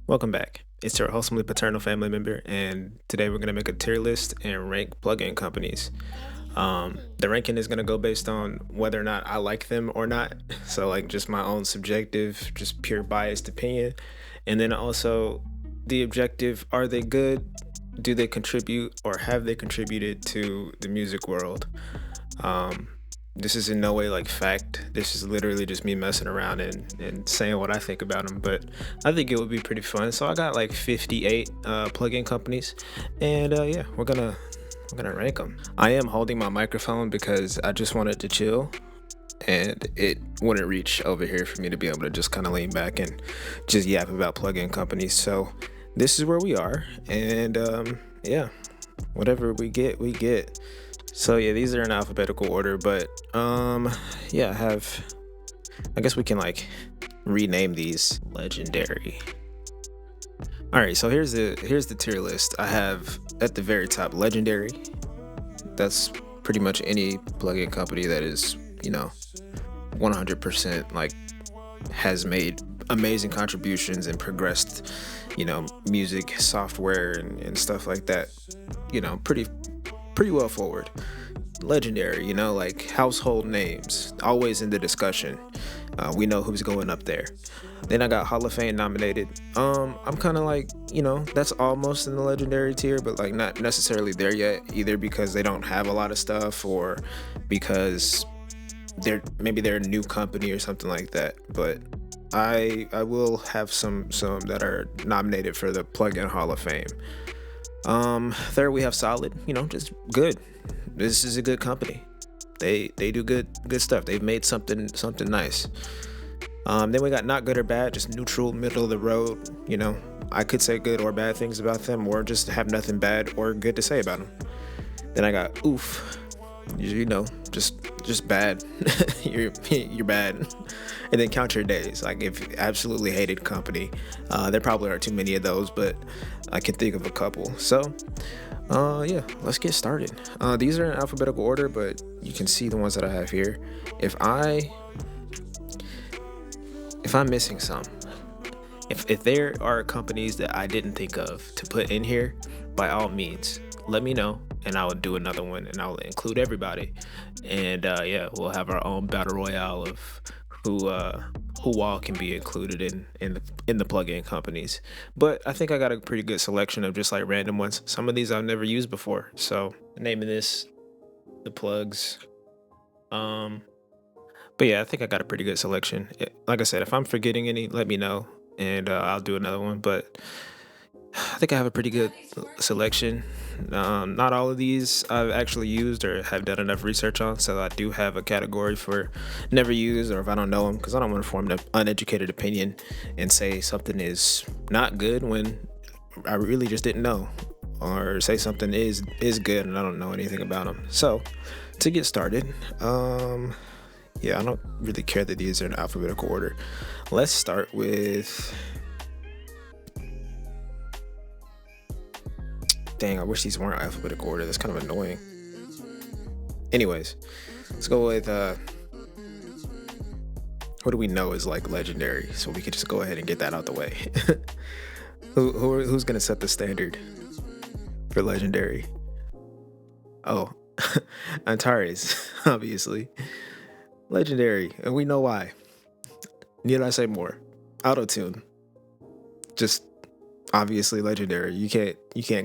Welcome back. It's your wholesomely paternal family member, and today we're going to make a tier list and rank plugin companies. The ranking is going to go based on whether or not I like them or not. So, like, just my own subjective, just pure biased opinion. And then also the objective, are they good? Do they contribute or have they contributed to the music world? Um, this is in no way like fact. This is literally just me messing around and saying what I think about them. But I think it would be pretty fun. So I got like 58 plugin companies, and yeah, we're gonna rank them. I am holding my microphone because I just wanted to chill, and it wouldn't reach over here for me to be able to just kind of lean back and just yap about plugin companies. So this is where we are, and yeah, whatever we get, we get. So yeah, these are in alphabetical order, but yeah, I guess we can like rename these legendary. All right, so here's the tier list. I have at the very top legendary. That's pretty much any plugin company that is, 100% like has made amazing contributions and progressed, music software and stuff like that. Pretty well forward. Legendary, like household names, always in the discussion. We know who's going up there. Then I got Hall of Fame nominated. I'm kind of like, that's almost in the legendary tier, but like not necessarily there yet, either because they don't have a lot of stuff or because they're a new company or something like that. But I will have some that are nominated for the Plugin Hall of Fame. Third, we have Solid, just good. This is a good company. They do good stuff. They've made something nice. Then we got Not Good or Bad, just neutral, middle of the road. I could say good or bad things about them, or just have nothing bad or good to say about them. Then I got Oof, just bad. you're bad. And then Count Your Days, like if you absolutely hated company. There probably aren't too many of those, but I can think of a couple. So yeah, let's get started. These are in alphabetical order, but you can see the ones that I have here. If I'm missing some, if there are companies that I didn't think of to put in here, by all means, let me know, and I'll do another one, and I'll include everybody. And yeah, we'll have our own battle royale of who all can be included in the plugin companies. But I think I got a pretty good selection of just like random ones. Some of these I've never used before. So naming this the plugs. But yeah, I think I got a pretty good selection. Like I said, if I'm forgetting any, let me know, and I'll do another one. But I think I have a pretty good selection. Not all of these I've actually used or have done enough research on, so I do have a category for never used or if I don't know them, because I don't want to form an uneducated opinion and say something is not good when I really just didn't know, or say something is good and I don't know anything about them. So to get started, yeah, I don't really care that these are in alphabetical order. Let's start with. Dang, I wish these weren't alphabetical order. That's kind of annoying. Anyways, let's go with what do we know is like legendary, so we could just go ahead and get that out the way. Who's gonna set the standard for legendary? Oh, Antares, obviously. Legendary, and we know why. Need I say more? Autotune. Just obviously legendary. You can't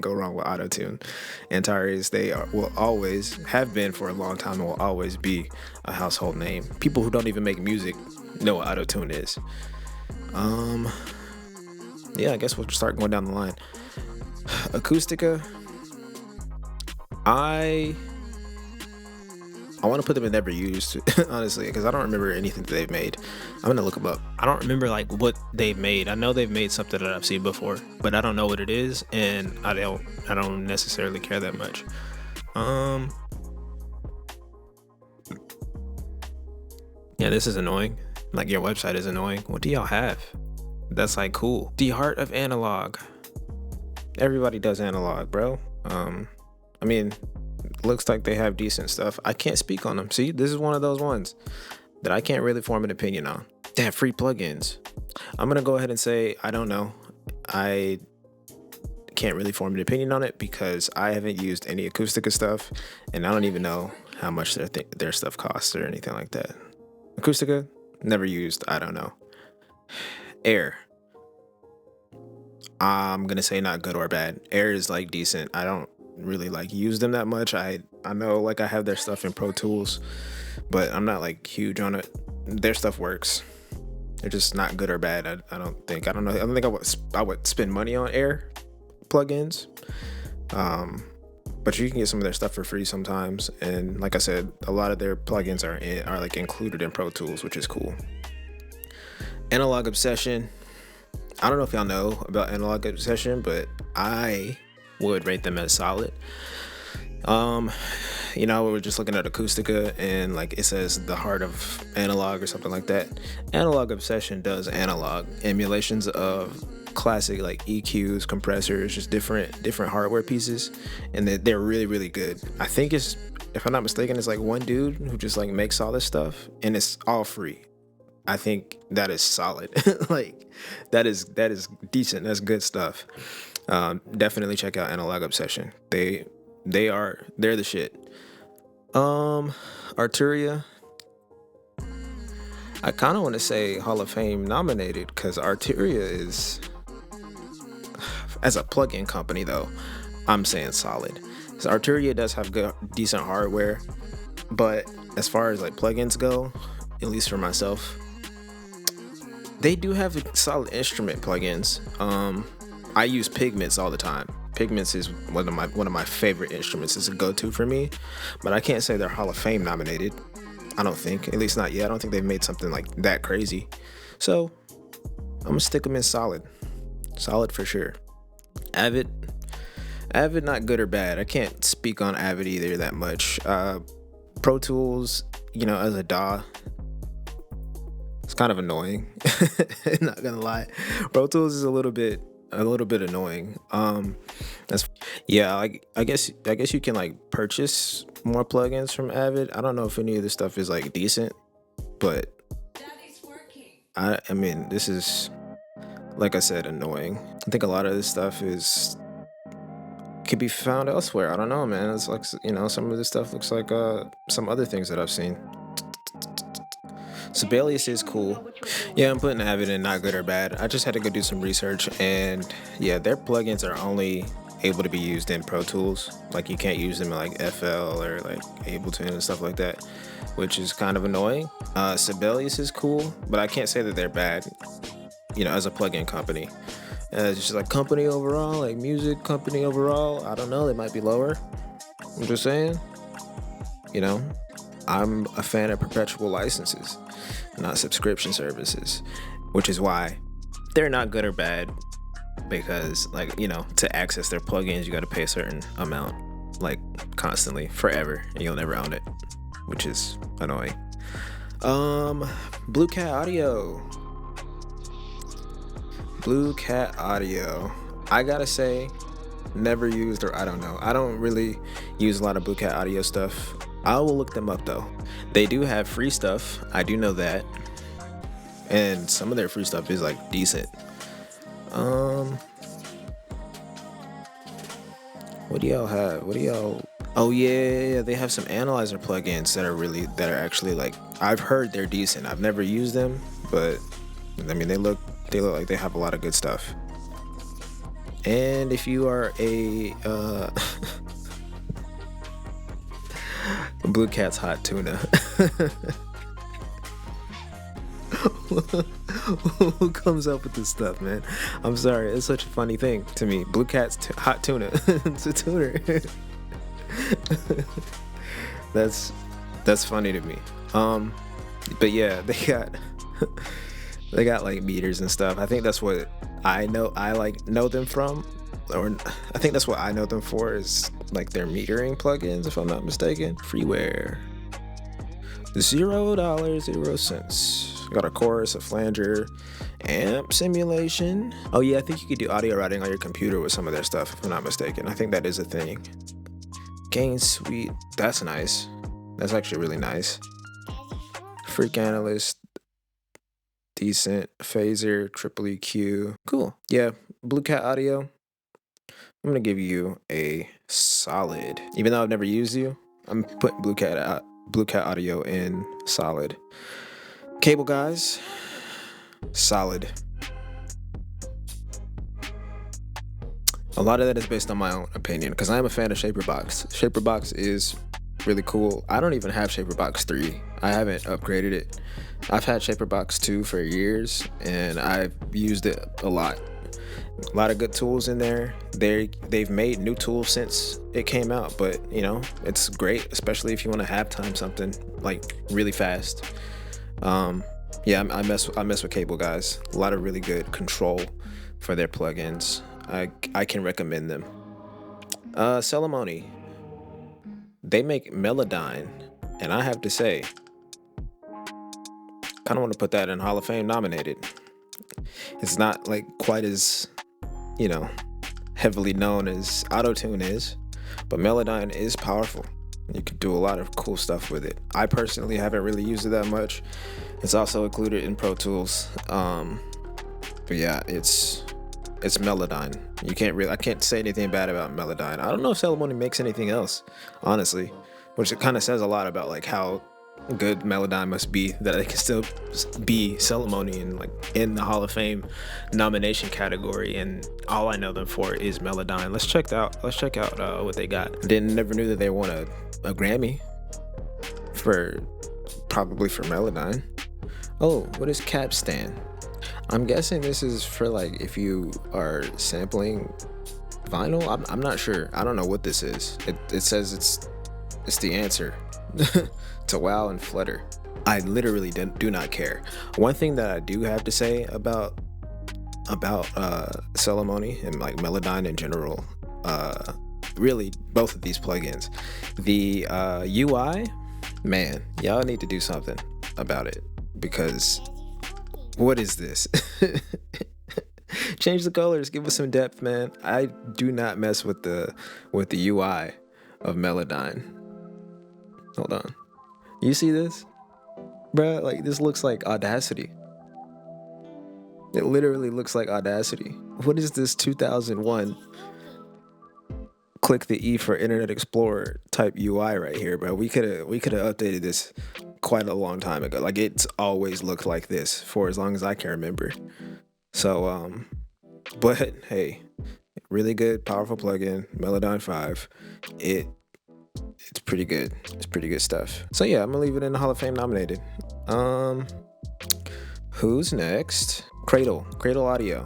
go wrong with autotune. Antares, will always have been for a long time and will always be a household name. People who don't even make music know what autotune is. Yeah, I guess we'll start going down the line. Acoustica, I want to put them in never used, honestly, because I don't remember anything that they've made. I'm gonna look them up. I don't remember like what they've made. I know they've made something that I've seen before, but I don't know what it is, and I don't necessarily care that much. Yeah, this is annoying. Like, your website is annoying. What do y'all have that's like cool? The Heart of Analog. Everybody does analog, bro. I mean, looks like they have decent stuff. I can't speak on them. See, this is one of those ones that I can't really form an opinion on. They have free plugins. I'm gonna go ahead and say I don't know. I can't really form an opinion on it because I haven't used any Acoustica stuff, and I don't even know how much their stuff costs or anything like that. Acoustica, never used. I don't know. Air. I'm gonna say not good or bad. Air is like decent. I don't really like use them that much. I know like I have their stuff in Pro Tools, but I'm not like huge on it. Their stuff works. They're just not good or bad. I don't think. I don't know. I don't think I would spend money on Air plugins. But you can get some of their stuff for free sometimes. And like I said, a lot of their plugins are like included in Pro Tools, which is cool. Analog Obsession. I don't know if y'all know about Analog Obsession, but I would rate them as solid. We were just looking at Acoustica and like it says the heart of analog or something like that. Analog Obsession does analog emulations of classic like EQs, compressors, just different hardware pieces, and they're really really good. I think it's, if I'm not mistaken, it's like one dude who just like makes all this stuff and it's all free. I think that is solid. Like that is decent. That's good stuff. Definitely check out Analog Obsession. They're the shit. Arturia. I kind of want to say Hall of Fame nominated because Arturia is, as a plugin company though, I'm saying solid. So Arturia does have decent hardware, but as far as like plugins go, at least for myself, they do have solid instrument plugins. I use Pigments all the time. Pigments is one of my favorite instruments. It's a go-to for me, but I can't say they're Hall of Fame nominated. I don't think, at least not yet. I don't think they've made something like that crazy. So I'm gonna stick them in solid for sure. Avid, not good or bad. I can't speak on Avid either that much. Pro Tools, as a DAW, it's kind of annoying. Not gonna lie, Pro Tools is a little bit annoying. I guess you can like purchase more plugins from Avid. I don't know if any of this stuff is like decent, but I mean this is, like I said, annoying. I think a lot of this stuff could be found elsewhere. I don't know, man. It's like, some of this stuff looks like some other things that I've seen. Sibelius is cool. Yeah, I'm putting Avid in not good or bad. I just had to go do some research, and yeah, their plugins are only able to be used in Pro Tools. Like you can't use them in like FL or like Ableton and stuff like that, which is kind of annoying. Sibelius is cool, but I can't say that they're bad, as a plugin company. It's just like company overall, like music company overall, I don't know, they might be lower. I'm just saying, I'm a fan of perpetual licenses, not subscription services, which is why they're not good or bad, because like, to access their plugins, you got to pay a certain amount, like constantly, forever, and you'll never own it, which is annoying. Blue Cat Audio. I gotta say, never used, or I don't know. I don't really use a lot of Blue Cat Audio stuff. I will look them up though. They do have free stuff. I do know that. And some of their free stuff is like decent. What do y'all have? Oh yeah, they have some analyzer plugins that are actually like, I've heard they're decent. I've never used them, but I mean they look like they have a lot of good stuff. And if you are a Blue Cat's Hot Tuna. Who comes up with this stuff, man? I'm sorry, it's such a funny thing to me. Blue Cat's Hot Tuna. It's a tuner. That's funny to me. But yeah, they got like meters and stuff. I think that's what I know them from, or I think that's what I know them for, is like their metering plugins, if I'm not mistaken. Freeware. $0.00. Got a chorus, a flanger, amp simulation. Oh yeah, I think you could do audio routing on your computer with some of their stuff, if I'm not mistaken. I think that is a thing. Gain suite. That's nice. That's actually really nice. Freak Analyst. Decent. Phaser, triple EQ. Cool. Yeah, Blue Cat Audio, I'm gonna give you a solid. Even though I've never used you, I'm putting Blue Cat Audio in solid. Cable Guys, solid. A lot of that is based on my own opinion because I am a fan of Shaperbox. Shaperbox is really cool. I don't even have Shaperbox 3. I haven't upgraded it. I've had Shaperbox 2 for years and I've used it a lot. A lot of good tools in there. They've made new tools since it came out, but you know, it's great, especially if you want to halftime something like really fast. Yeah, I mess with Cable Guys. A lot of really good control for their plugins. I can recommend them. Celemony. They make Melodyne, and I have to say, kind of want to put that in Hall of Fame nominated. It's not like quite as, you know, heavily known as Autotune is, but Melodyne is powerful. You can do a lot of cool stuff with it. I personally haven't really used it that much. It's also included in Pro Tools. But yeah, it's Melodyne. I can't say anything bad about Melodyne. I don't know if Celemony makes anything else, honestly, which it kind of says a lot about like how good Melodyne must be that it can still be Celemony and like in the Hall of Fame nomination category. And all I know them for is Melodyne. Let's check out what they got. Never knew that they won a Grammy probably for Melodyne. Oh, what is Capstan? I'm guessing this is for like if you are sampling vinyl. I'm not sure. I don't know what this is. It says it's the answer to WoW and Flutter. I literally do not care. One thing that I do have to say about Celemony and like Melodyne in general, really both of these plugins, the UI, man, y'all need to do something about it because what is this? Change the colors, give us some depth, man. I do not mess with the UI of Melodyne. Hold on. You see this? Bruh, like this looks like Audacity. It literally looks like Audacity. What is this 2001 click the E for Internet Explorer type UI right here, bro? We could have updated this quite a long time ago. Like it's always looked like this for as long as I can remember. So but hey, really good, powerful plugin, Melodyne 5. It's pretty good. It's pretty good stuff. So yeah, I'm gonna leave it in the Hall of Fame nominated. Who's next? Cradle Audio.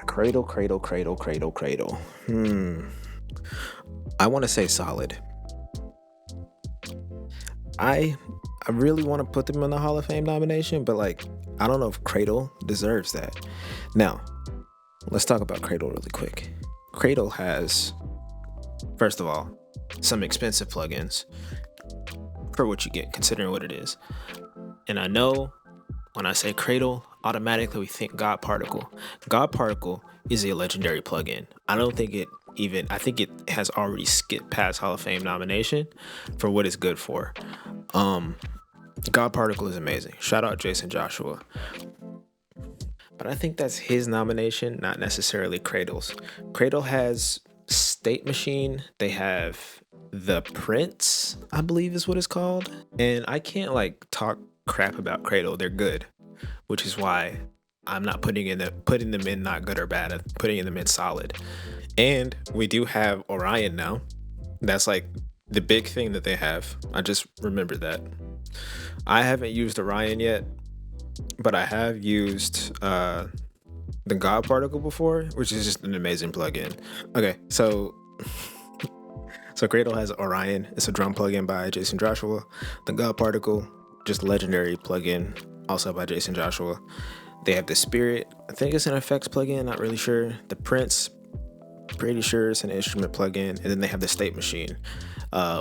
Cradle. I want to say solid. I really want to put them in the Hall of Fame nomination, but like I don't know if Cradle deserves that. Now, let's talk about Cradle really quick. Cradle has, first of all, some expensive plugins for what you get, considering what it is. And I know when I say Cradle, automatically we think God Particle. God Particle is a legendary plugin. I think it has already skipped past Hall of Fame nomination for what it's good for. God Particle is amazing. Shout out Jason Joshua. But I think that's his nomination, not necessarily Cradle's. Cradle has State Machine. They have The Prince, I believe is what it's called. And I can't like talk crap about Cradle. They're good, which is why I'm not putting them in not good or bad. I'm putting them in solid. And we do have Orion now. That's like the big thing that they have. I just remembered that. I haven't used Orion yet, but I have used the God Particle before, which is just an amazing plugin. Okay, so Cradle has Orion. It's a drum plugin by Jason Joshua. The God Particle, just a legendary plugin, also by Jason Joshua. They have the Spirit. I think it's an effects plugin, not really sure. The Prince, pretty sure it's an instrument plugin. And then they have the State Machine,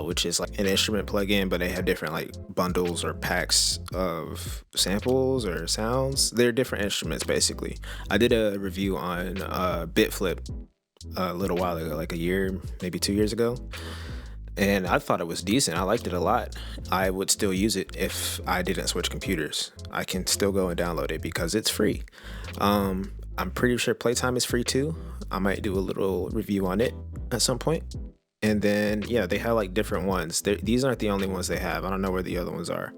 which is like an instrument plugin, but they have different like bundles or packs of samples or sounds. They're different instruments basically. I did a review on BitFlip a little while ago, like a year, maybe 2 years ago. and I thought it was decent. I liked it a lot. I would still use it if I didn't switch computers. I can still go and download it because it's free. I'm pretty sure Playtime is free too. I might do a little review on it at some point. And then, yeah, they have like different ones. These aren't the only ones they have. I don't know where the other ones are.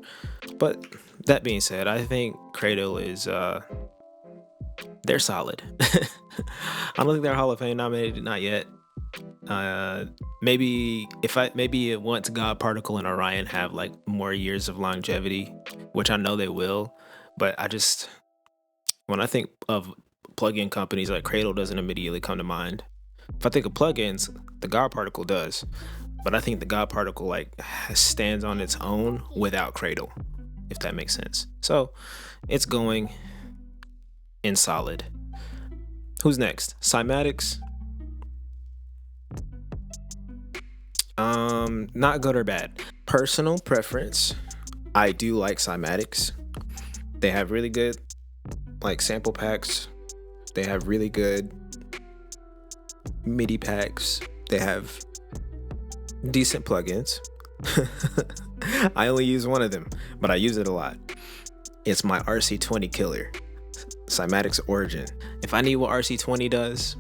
But that being said, I think Cradle is they're solid. I don't think they're Hall of Fame nominated, not yet. Maybe once God Particle and Orion have like more years of longevity, which I know they will, but when I think of plugin companies, like Cradle doesn't immediately come to mind. If I think of plugins, the God Particle does, but I think the God Particle like stands on its own without Cradle, if that makes sense. So it's going in solid. Who's next? Cymatics. Not good or bad. Personal preference. I do like Cymatics. They have really good like sample packs. They have really good MIDI packs. They have decent plugins. I only use one of them, but I use it a lot. It's my RC20 killer, Cymatics Origin. If I need what RC20 does,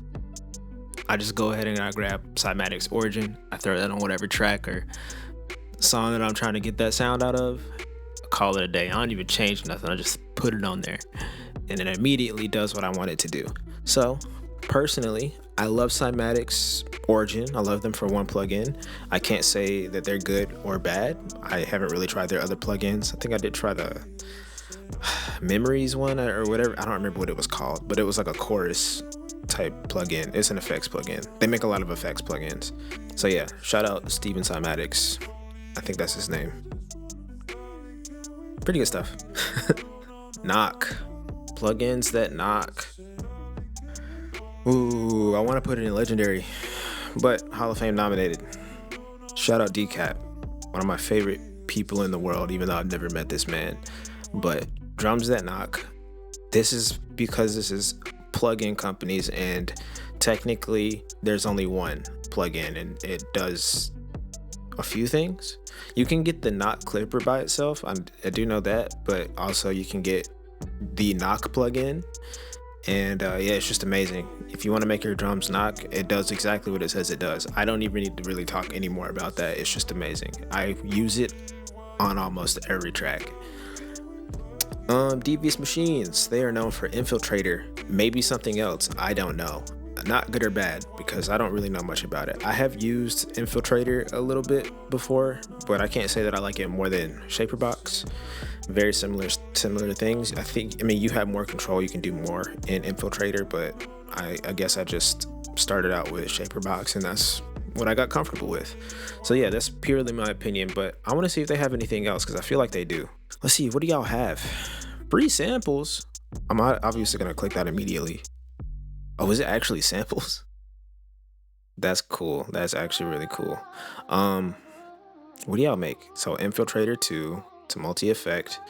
I just go ahead and I grab Cymatics Origin. I throw that on whatever track or song that I'm trying to get that sound out of. I call it a day. I don't even change nothing. I just put it on there, and it immediately does what I want it to do. So, personally, I love Cymatics Origin. I love them for one plugin. I can't say that they're good or bad. I haven't really tried their other plugins. I think I did try the Memories one or whatever. I don't remember what it was called, but it was like a chorus type plugin. It's an effects plugin. They make a lot of effects plugins. So yeah, shout out Steven Cymatics. I think that's his name. Pretty good stuff. Knock. Plugins that knock. Ooh, I want to put it in legendary, but Hall of Fame nominated. Shout out Decap, one of my favorite people in the world, even though I've never met this man. But drums that knock. This is because this is plugin companies, and technically there's only one plugin, and it does a few things. You can get the knock clipper by itself. I do know that, but also you can get the knock plugin. And yeah, it's just amazing. If you want to make your drums knock, it does exactly what it says it does. I don't even need to really talk anymore about that. It's just amazing. I use it on almost every track. Devious Machines. They are known for Infiltrator. Maybe something else. I don't know. Not good or bad, because I don't really know much about it. I have used Infiltrator a little bit before, but I can't say that I like it more than Shaperbox. Very similar things. I mean, you have more control. You can do more in Infiltrator, but I guess I just started out with Shaperbox, and that's what I got comfortable with. So yeah, that's purely my opinion, but I want to see if they have anything else, because I feel like they do. Let's see, what do y'all have? Free samples. I'm obviously gonna click that immediately. Oh, is it actually samples? That's cool. That's actually really cool. What do y'all make? So Infiltrator 2 to multi-effect.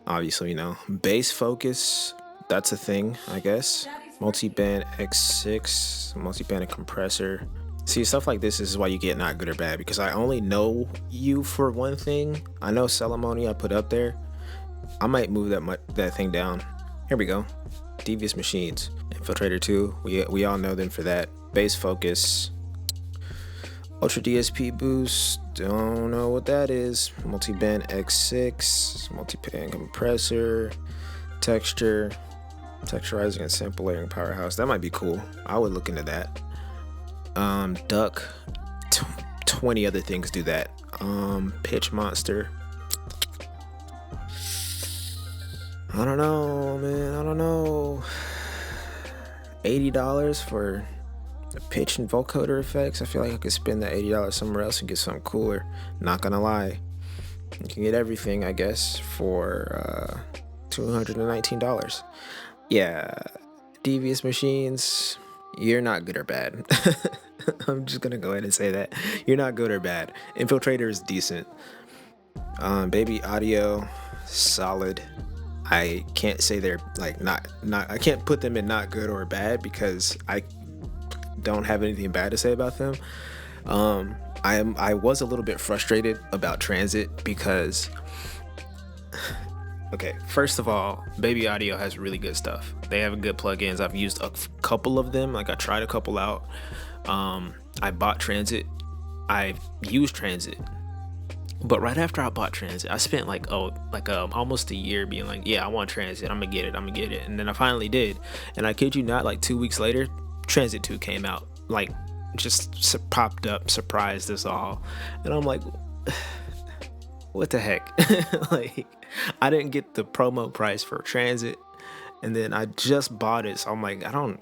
Obviously, bass focus. That's a thing, I guess. Multi-band X6, multi-band and compressor. See, stuff like this is why you get not good or bad, because I only know you for one thing. I know Celemony I put up there. I might move that thing down. Here we go. Devious Machines. Infiltrator 2. We all know them for that. Bass focus. Ultra DSP boost. Don't know what that is. Multi-band X6. Multi-band compressor. Texture. Texturizing and sample layering powerhouse. That might be cool. I would look into that. Duck. 20 other things do that. Pitch Monster. I don't know, man. I don't know. $80 for the pitch and vocoder effects. I feel like I could spend that $80 somewhere else and get something cooler. Not gonna lie. You can get everything, I guess, for $219. Yeah. Devious Machines. You're not good or bad. I'm just gonna go ahead and say that. You're not good or bad. Infiltrator is decent. Baby Audio, solid. I can't say they're like not I can't put them in not good or bad, because I don't have anything bad to say about them. I was a little bit frustrated about Transit because, okay, first of all, Baby Audio has really good stuff. They have good plugins. I've used a couple of them. Like I tried a couple out. I bought Transit. I used Transit. But right after I bought Transit, I spent almost a year being like, yeah, I want Transit. I'm gonna get it. And then I finally did. And I kid you not, like 2 weeks later, Transit 2 came out. Like just popped up, surprised us all. And I'm like, what the heck? Like, I didn't get the promo price for Transit, and then I just bought it. So I'm like, I'm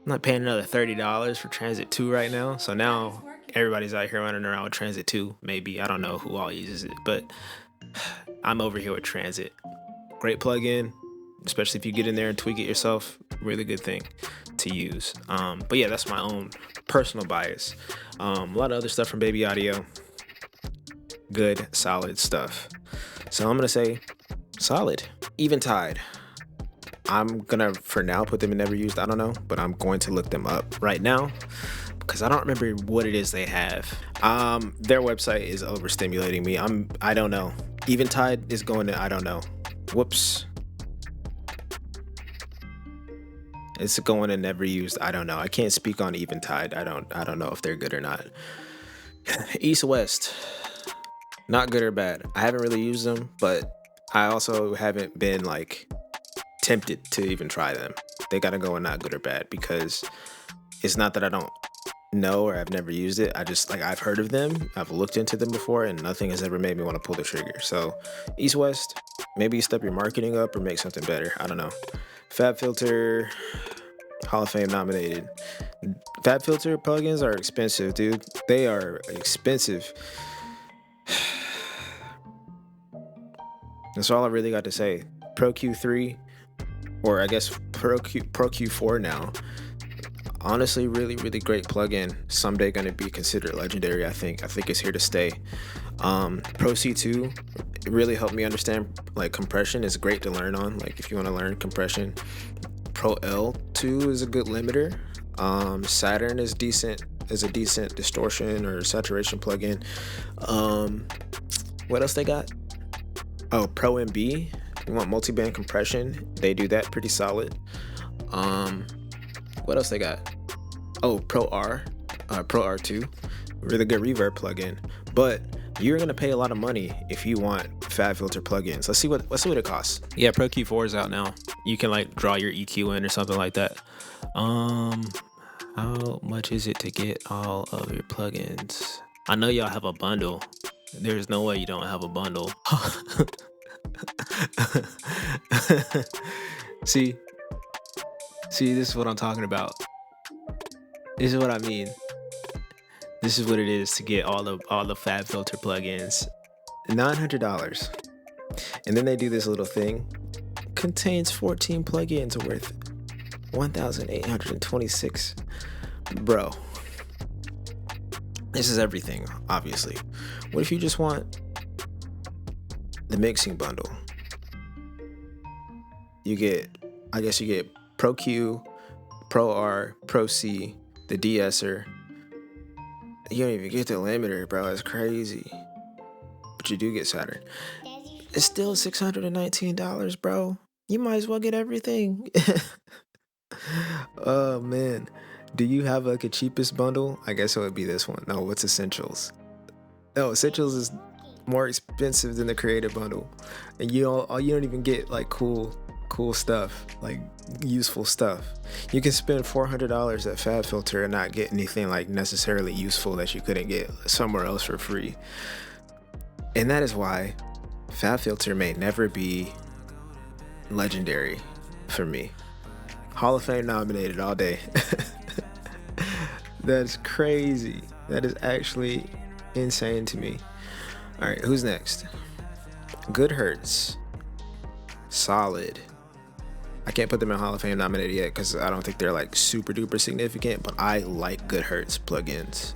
not paying another $30 for Transit 2 right now. So now everybody's out here running around with Transit 2. Maybe, I don't know who all uses it, but I'm over here with Transit. Great plugin, especially if you get in there and tweak it yourself. Really good thing to use. But yeah, that's my own personal bias. A lot of other stuff from Baby Audio. Good, solid stuff. So I'm gonna say solid. Eventide. I'm gonna for now put them in never used. I don't know, but I'm going to look them up right now because I don't remember what it is they have. Their website is overstimulating me. I don't know. Eventide is going to I don't know. Whoops. It's going to never used. I don't know. I can't speak on Eventide. I don't know if they're good or not. East West. Not good or bad. I haven't really used them, but I also haven't been like tempted to even try them. They gotta go in not good or bad because it's not that I don't know or I've never used it. I just I've heard of them. I've looked into them before and nothing has ever made me want to pull the trigger. So East West, maybe step your marketing up or make something better. I don't know. FabFilter, Hall of Fame nominated. FabFilter plugins are expensive, dude. They are expensive. That's all I really got to say. Pro Q3, or I guess Pro Q4 now. Honestly, really, really great plugin. Someday going to be considered legendary, I think. I think it's here to stay. Pro C2, it really helped me understand compression. It's great to learn on, if you want to learn compression. Pro L2 is a good limiter. Saturn is a decent distortion or saturation plugin. What else they got? Oh, Pro MB. You want multi-band compression? They do that pretty solid. What else they got? Oh, Pro R2. Really good reverb plugin. But you're gonna pay a lot of money if you want FabFilter plugins. Let's see what it costs. Yeah, Pro Q4 is out now. You can draw your EQ in or something like that. How much is it to get all of your plugins? I know y'all have a bundle. There's no way you don't have a bundle. See, this is what I'm talking about. This is what I mean. This is what it is to get all the FabFilter plugins. $900. And then they do this little thing. Contains 14 plugins worth $1,826. Bro. This is everything, obviously. What if you just want the mixing bundle? You get Pro Q, Pro R, Pro C, the de-esser. You don't even get the limiter, bro. It's crazy. But you do get Saturn. It's still $619, bro. You might as well get everything. Oh, man. Do you have a cheapest bundle? I guess it would be this one. No, what's Essentials? No, Essentials is more expensive than the Creative bundle. And you don't even get cool stuff, useful stuff. You can spend $400 at FabFilter and not get anything necessarily useful that you couldn't get somewhere else for free. And that is why FabFilter may never be legendary for me. Hall of Fame nominated all day. That's crazy. That is actually insane to me. All right, who's next? Goodhertz. Solid. I can't put them in Hall of Fame nominated yet because I don't think they're super duper significant, but I like Goodhertz plugins.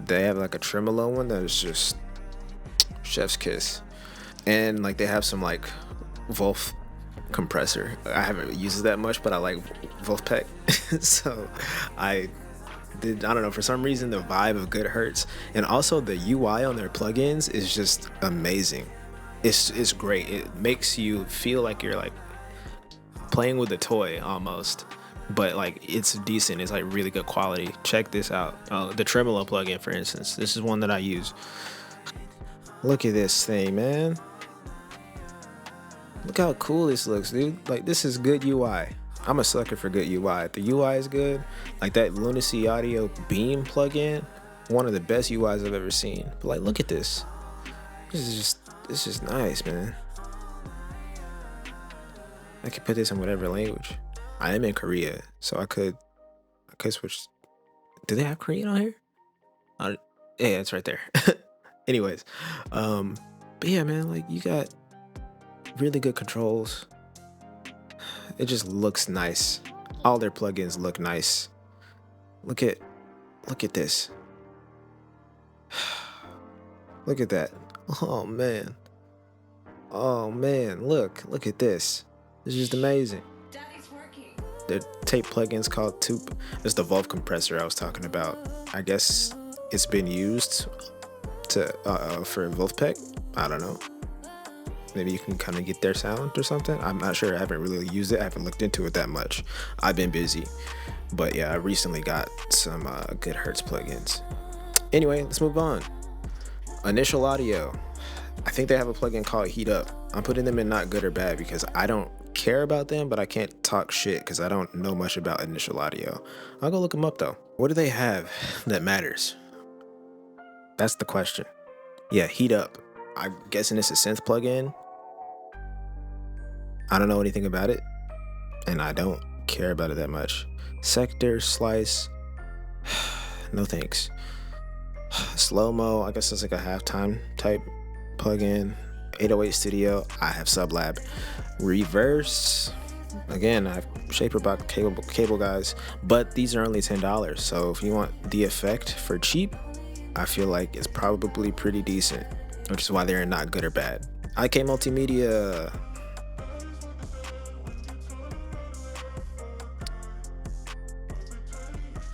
They have a tremolo one that is just chef's kiss. And they have some Wolf compressor. I haven't used it that much, but I like Wolfpack. So I I don't know, for some reason the vibe of Good Hurts, and also the UI on their plugins is just amazing. It's great. It makes you feel like you're like playing with a toy almost, but like it's decent. It's like really good quality. Check this out. The Tremolo plugin, for instance. This is one that I use. Look at this thing, man. Look how cool this looks, dude. Like, this is good UI. I'm a sucker for good UI. If the UI is good, like that Lunacy Audio Beam plugin, one of the best UIs I've ever seen. But like, look at this. This is just nice, man. I could put this in whatever language. I am in Korea, so I could switch. Do they have Korean on here? Yeah, it's right there. Anyways, but yeah, man, like you got really good controls. It just looks nice. All their plugins look nice. Look at this. Look at that. Oh man. Look at this. It's just amazing. Their tape plugins called Toop. It's the Vulf compressor I was talking about. I guess it's been used to for Vulfpeck. I don't know. Maybe you can kind of get their sound or something. I'm not sure. I haven't really used it. I haven't looked into it that much. I've been busy. But yeah, I recently got some Good Hurts plugins. Anyway, let's move on. Initial Audio. I think they have a plugin called Heat Up. I'm putting them in not good or bad because I don't care about them, but I can't talk shit because I don't know much about Initial Audio. I'll go look them up though. What do they have that matters? That's the question. Yeah, Heat Up. I'm guessing it's a synth plugin. I don't know anything about it, and I don't care about it that much. Sector, Slice, no thanks. Slow Mo, I guess it's like a halftime type plugin. 808 Studio, I have Sublab. Reverse, again, I have Shaperbox cable guys, but these are only $10. So if you want the effect for cheap, I feel like it's probably pretty decent, which is why they're not good or bad. IK Multimedia.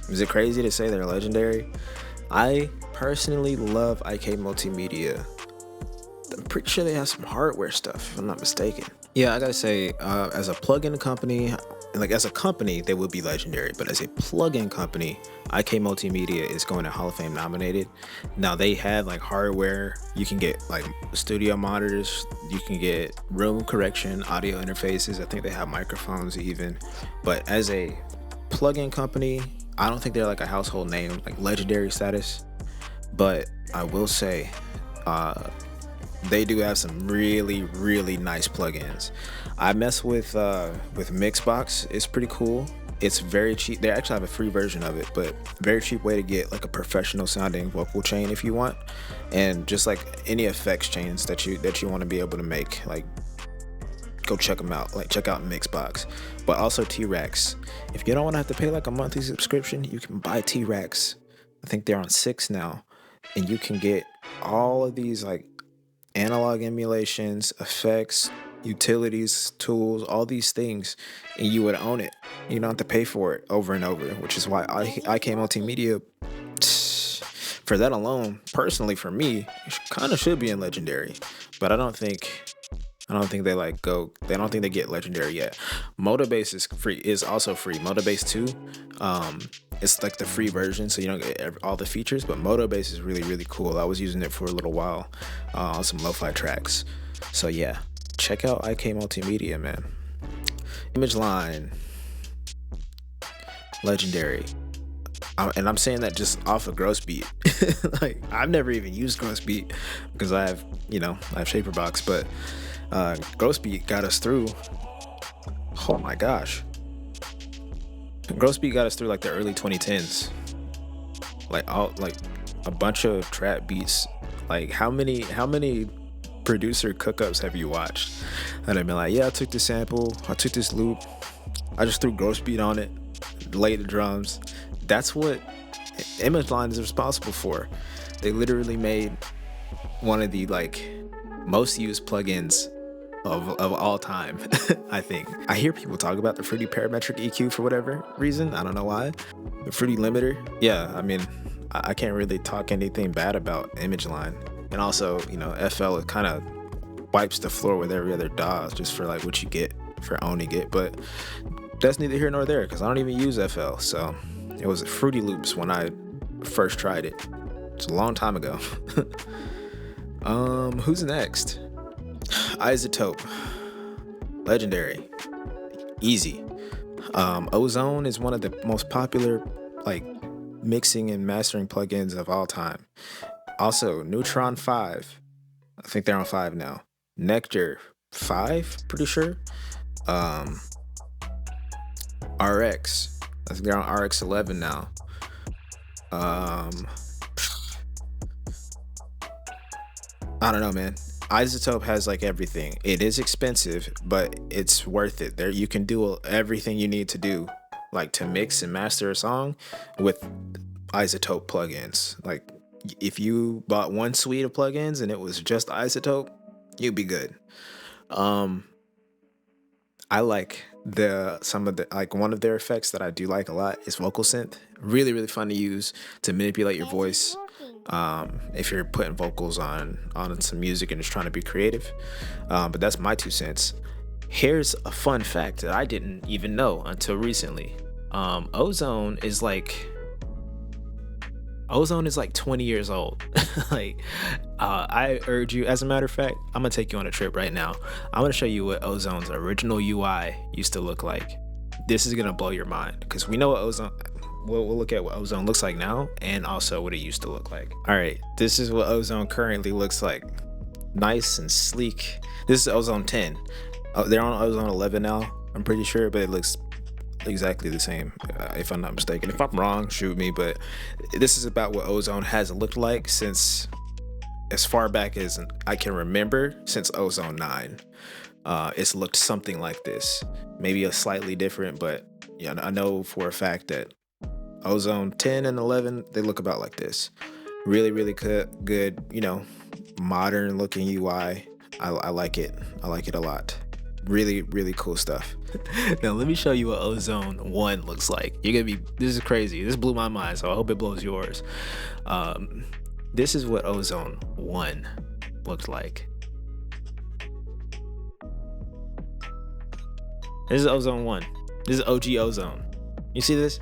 Is it crazy to say they're legendary? I personally love IK Multimedia. I'm pretty sure they have some hardware stuff, if I'm not mistaken. Yeah, I gotta say, as a plugin company, like as a company, they would be legendary, but as a plugin company, IK Multimedia is going to Hall of Fame nominated. Now they have like hardware. You can get like studio monitors, you can get room correction, audio interfaces. I think they have microphones even. But as a plugin company, I don't think they're like a household name, like legendary status. But I will say, they do have some really, really nice plugins. I mess with Mixbox. It's pretty cool. It's very cheap. They actually have a free version of it, but very cheap way to get like a professional sounding vocal chain if you want, and just like any effects chains that you want to be able to make. Like, go check them out. Like, check out Mixbox. But also T-Rex. If you don't want to have to pay like a monthly subscription, you can buy T-Rex. I think they're on 6 now, and you can get all of these like analog emulations, effects, utilities, tools, all these things, and you would own it. You don't have to pay for it over and over, which is why IK Multimedia, for that alone, personally for me, kind of should be in legendary, but I don't think they like go. They don't think they get legendary yet. Motabase is also free. Motabase 2, it's like the free version, so you don't get all the features. But Motabase is really, really cool. I was using it for a little while on some lo-fi tracks. So yeah, check out IK Multimedia, man. Image Line, legendary. And I'm saying that just off of Grossbeat. Like, I've never even used Grossbeat because I have Shaperbox, but Grossbeat got us through. Oh my gosh, Grossbeat got us through like the early 2010s. Like a bunch of trap beats. Like, how many producer cookups have you watched that have been like, yeah, I took this sample, I took this loop, I just threw Grossbeat on it, laid the drums. That's what Image Line is responsible for. They literally made one of the like most used plugins of all time. I think I hear people talk about the Fruity Parametric EQ for whatever reason. I don't know why, The Fruity Limiter, yeah, I mean, I can't really talk anything bad about Image Line. And also, FL, it kind of wipes the floor with every other DAW just for like what you get for owning it. But that's neither here nor there because I don't even use FL. So it was Fruity Loops when I first tried it. It's a long time ago. Who's next? iZotope. Legendary. Easy. Ozone is one of the most popular like mixing and mastering plugins of all time. Also, Neutron 5. I think they're on 5 now. Nectar 5, pretty sure. RX. I think they're on RX 11 now. I don't know, man. iZotope has like everything. It is expensive, but it's worth it. There, you can do everything you need to do, like to mix and master a song with iZotope plugins. Like, if you bought one suite of plugins and it was just iZotope, you'd be good. I like one of their effects that I do like a lot is vocal synth. Really, really fun to use to manipulate your voice. If you're putting vocals on some music and just trying to be creative. But that's my 2 cents. Here's a fun fact that I didn't even know until recently. Ozone is like 20 years old. Like, I urge you, as a matter of fact, I'm gonna take you on a trip right now. I'm gonna show you what Ozone's original UI used to look like. This is gonna blow your mind because we know what Ozone. We'll look at what Ozone looks like now and also what it used to look like. All right, this is what Ozone currently looks like. Nice and sleek. This is Ozone 10. They're on Ozone 11 now, I'm pretty sure, but it looks exactly the same, if I'm not mistaken. If I'm wrong, shoot me, but this is about what Ozone has looked like since as far back as I can remember, since Ozone 9. It's looked something like this. Maybe a slightly different, but yeah, I know for a fact that Ozone 10 and 11, they look about like this. Really, really good, modern looking UI. I like it. I like it a lot. Really, really cool stuff. Now, let me show you what Ozone 1 looks like. This is crazy. This blew my mind, so I hope it blows yours. This is what Ozone 1 looks like. This is Ozone 1. This is OG Ozone. You see this?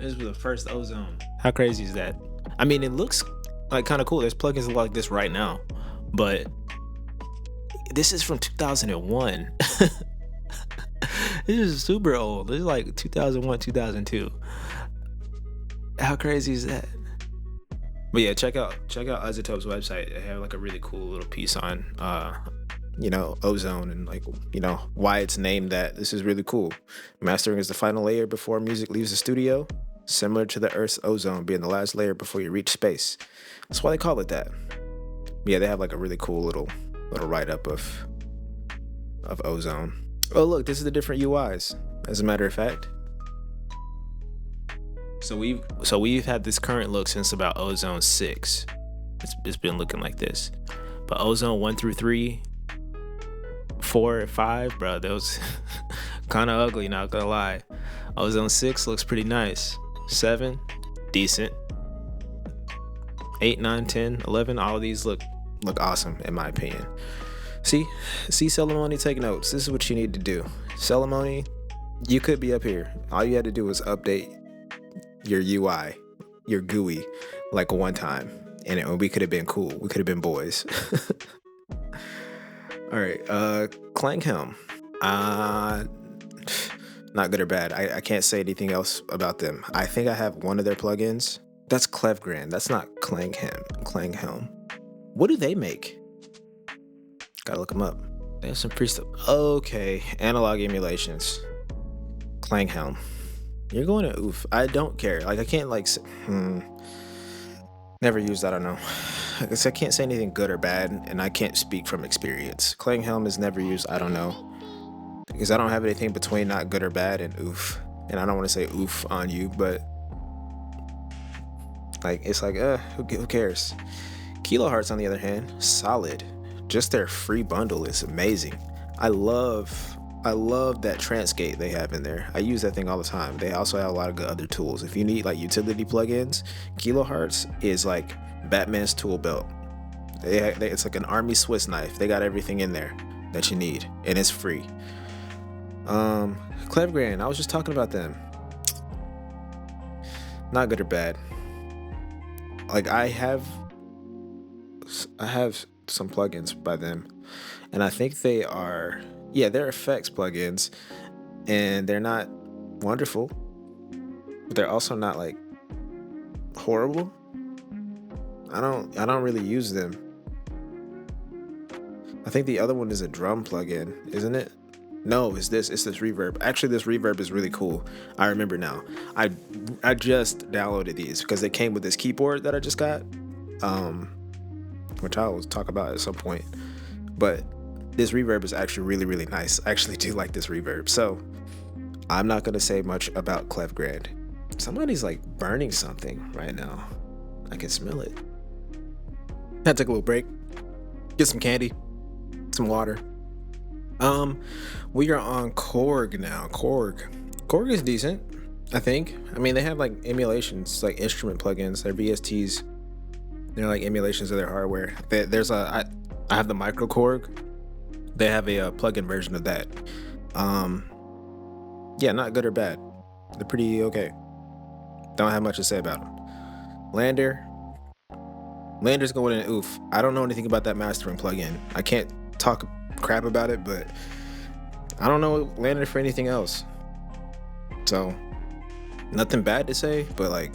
This was the first Ozone. How crazy is that? I mean, it looks like kind of cool. There's plugins like this right now, but this is from 2001. This is super old. This is like 2001, 2002. How crazy is that? But yeah, check out iZotope's website. They have like a really cool little piece on Ozone and why it's named that. This is really cool. Mastering is the final layer before music leaves the studio, similar to the Earth's ozone being the last layer before you reach space. That's why they call it that. But yeah, they have like a really cool little write-up of Ozone. Oh look, this is the different UIs, as a matter of fact. So we've had this current look since about Ozone 6. It's been looking like this. But Ozone 1 through 3, 4 and 5, bro, those kind of ugly, not gonna lie. Ozone 6 looks pretty nice. 7, decent. 8, 9, 10, 11, all of these look awesome in my opinion. See Celemony, take notes. This is what you need to do. Celemony, you could be up here. All you had to do was update your UI, your GUI, like one time, and we could have been cool. We could have been boys. All right, Klanghelm. Not good or bad. I can't say anything else about them. I think I have one of their plugins. That's Clevgran. That's not Klanghelm. What do they make? Gotta look them up. They have some free stuff. Okay, analog emulations. Klanghelm. You're going to oof. I don't care. Like, I can't never used. I don't know. I guess I can't say anything good or bad, and I can't speak from experience. Klanghelm is never used. I don't know, because I don't have anything between not good or bad and oof. And I don't want to say oof on you, but like it's like who cares? Kilohertz, on the other hand, solid. Just their free bundle is amazing. I love I love that Transgate they have in there. I use that thing all the time. They also have a lot of good other tools. If you need like utility plugins, Kilohertz is like Batman's tool belt. It's like an army Swiss knife. They got everything in there that you need, and it's free. Clevgran, I was just talking about them. Not good or bad. Like I have some plugins by them, and I think they're effects plugins, and they're not wonderful, but they're also not like horrible. I don't really use them. I think the other one is a drum plugin, isn't it? No, it's this reverb. Actually, this reverb is really cool. I remember now. I just downloaded these because they came with this keyboard that I just got, which I will talk about at some point. But this reverb is actually really, really nice. I actually do like this reverb. So I'm not gonna say much about Clevgrand. Somebody's like burning something right now. I can smell it. Had to take a little break, get some candy, some water. We are on Korg now. Korg is decent, I think. I mean, they have like emulations, like instrument plugins. Their VSTs, they're like emulations of their hardware. I have the Micro Korg. They have a plugin version of that. Yeah, not good or bad. They're pretty okay. Don't have much to say about them. Lander's going in oof. I don't know anything about that mastering plugin. I can't talk crap about it, but I don't know Lander for anything else. So nothing bad to say, but like,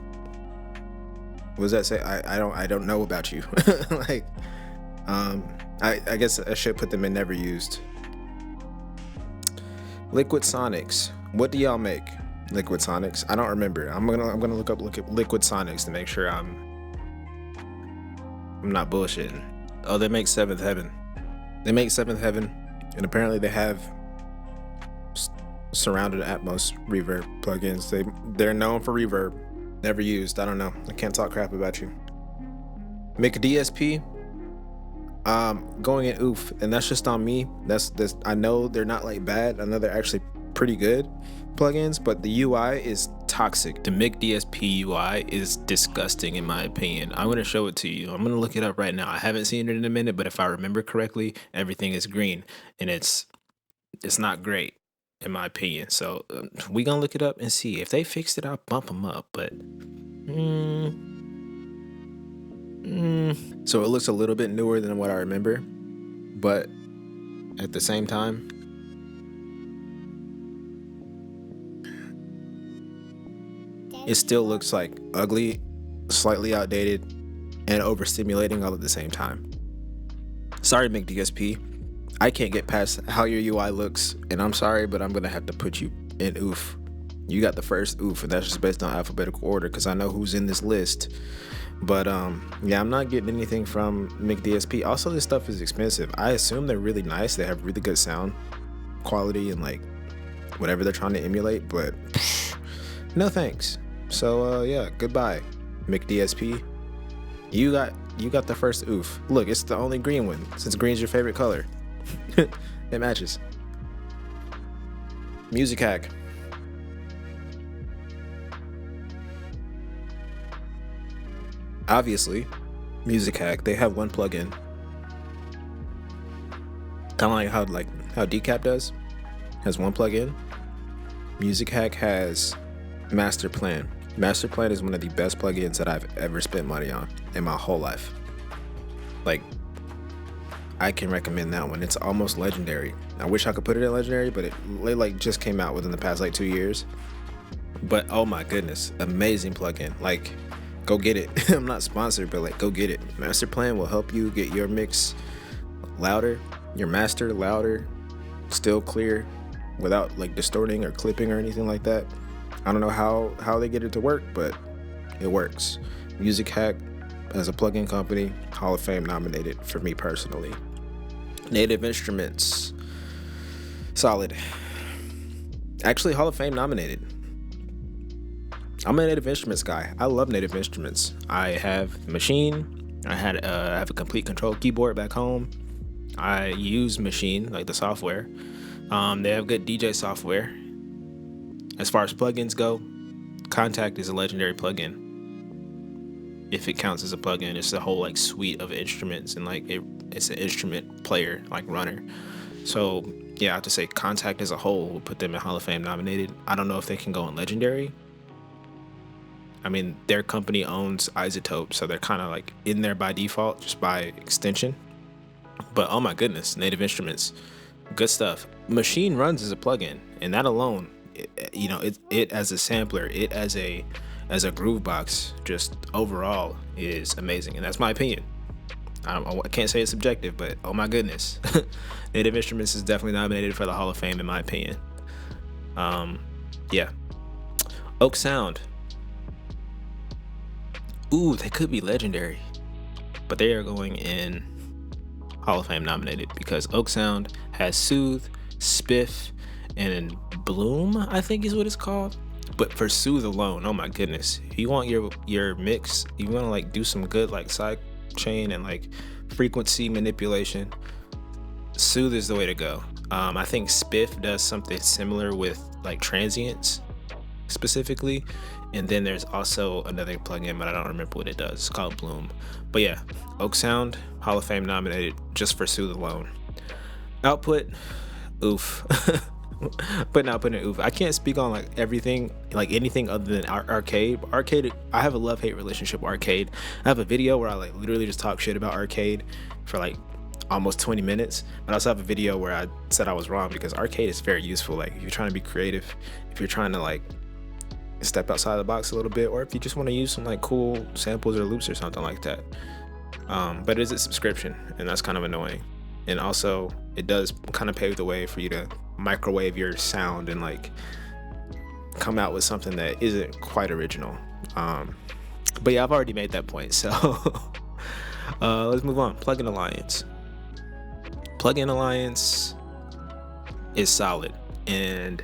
what does that say? I don't know about you. Like, I guess I should put them in never used. Liquid Sonics. What do y'all make? Liquid Sonics. I don't remember. I'm gonna look at Liquid Sonics to make sure I'm not bullshitting. Oh, they make Seventh Heaven. They make Seventh Heaven, and apparently they have surrounded Atmos reverb plugins. They're known for reverb. Never used. I don't know. I can't talk crap about you. Make a DSP. Going in oof, and that's just on me. That's I know they're not like bad. I know they're actually pretty good plugins, but the UI is toxic. The MIG DSP UI is disgusting in my opinion. I'm gonna show it to you. I'm gonna look it up right now. I haven't seen it in a minute, but if I remember correctly, everything is green, and it's not great in my opinion. So we gonna look it up and see if they fixed it. I'll bump them up, but so it looks a little bit newer than what I remember, but at the same time, it still looks like ugly, slightly outdated, and overstimulating all at the same time. Sorry, MIG DSP. I can't get past how your UI looks, and I'm sorry, but I'm gonna have to put you in oof. You got the first oof, and that's just based on alphabetical order because I know who's in this list. But yeah, I'm not getting anything from MIG DSP. Also, this stuff is expensive. I assume they're really nice. They have really good sound quality and like whatever they're trying to emulate, but no thanks. So yeah, goodbye, MIG DSP. You got the first oof. Look, it's the only green one since green's your favorite color. It matches. Music Hack. Obviously, Music Hack, they have one plugin. Kind of like how Decap does. Has one plugin. Music Hack has Master Plan. Master Plan is one of the best plugins that I've ever spent money on in my whole life. Like, I can recommend that one. It's almost legendary. I wish I could put it in legendary, but it like just came out within the past like 2 years. But oh my goodness, amazing plugin. Like, go get it. I'm not sponsored, but like, go get it. Master Plan will help you get your mix louder, your master louder, still clear, without like distorting or clipping or anything like that. I don't know how they get it to work, but it works. Music Hack, as a plugin company, Hall of Fame nominated for me personally. Native Instruments, solid. Actually, Hall of Fame nominated. I'm a Native Instruments guy. I love Native Instruments. I have Machine. I have a complete control keyboard back home. I use Machine, like the software, They have good DJ software. As far as plugins go, Contact is a legendary plugin. If it counts as a plugin, it's a whole like suite of instruments and like it's an instrument player, like runner. So yeah, I have to say Contact as a whole will put them in Hall of Fame nominated. I don't know if they can go in legendary. I mean, their company owns iZotope, so they're kind of like in there by default, just by extension. But oh my goodness, Native Instruments, good stuff. Machine runs as a plugin, and that alone, it as a sampler, it as a Groovebox, just overall is amazing, and that's my opinion. I can't say it's subjective, but oh my goodness, Native Instruments is definitely nominated for the Hall of Fame in my opinion. Yeah, Oak Sound. Ooh, they could be legendary, but they are going in Hall of Fame nominated because Oak Sound has Soothe, Spiff, and Bloom, I think is what it's called. But for Soothe alone, oh my goodness, if you want your mix, you want to like do some good like side chain and like frequency manipulation, Soothe is the way to go. I think Spiff does something similar with like transients specifically, and then there's also another plugin, but I don't remember what it does. It's called Bloom. But yeah, Oak Sound, Hall of Fame nominated just for Soothe alone. Output, oof. Putting output in oof. I can't speak on like everything, like anything other than Arcade. Arcade, I have a love-hate relationship with Arcade. I have a video where I like literally just talk shit about Arcade for like almost 20 minutes. But I also have a video where I said I was wrong because Arcade is very useful. Like if you're trying to be creative, if you're trying to like step outside the box a little bit, or if you just want to use some like cool samples or loops or something like that. But it is a subscription, and that's kind of annoying. And also it does kind of pave the way for you to microwave your sound and like come out with something that isn't quite original. But yeah, I've already made that point, so let's move on. Plugin Alliance. Plugin Alliance is solid, and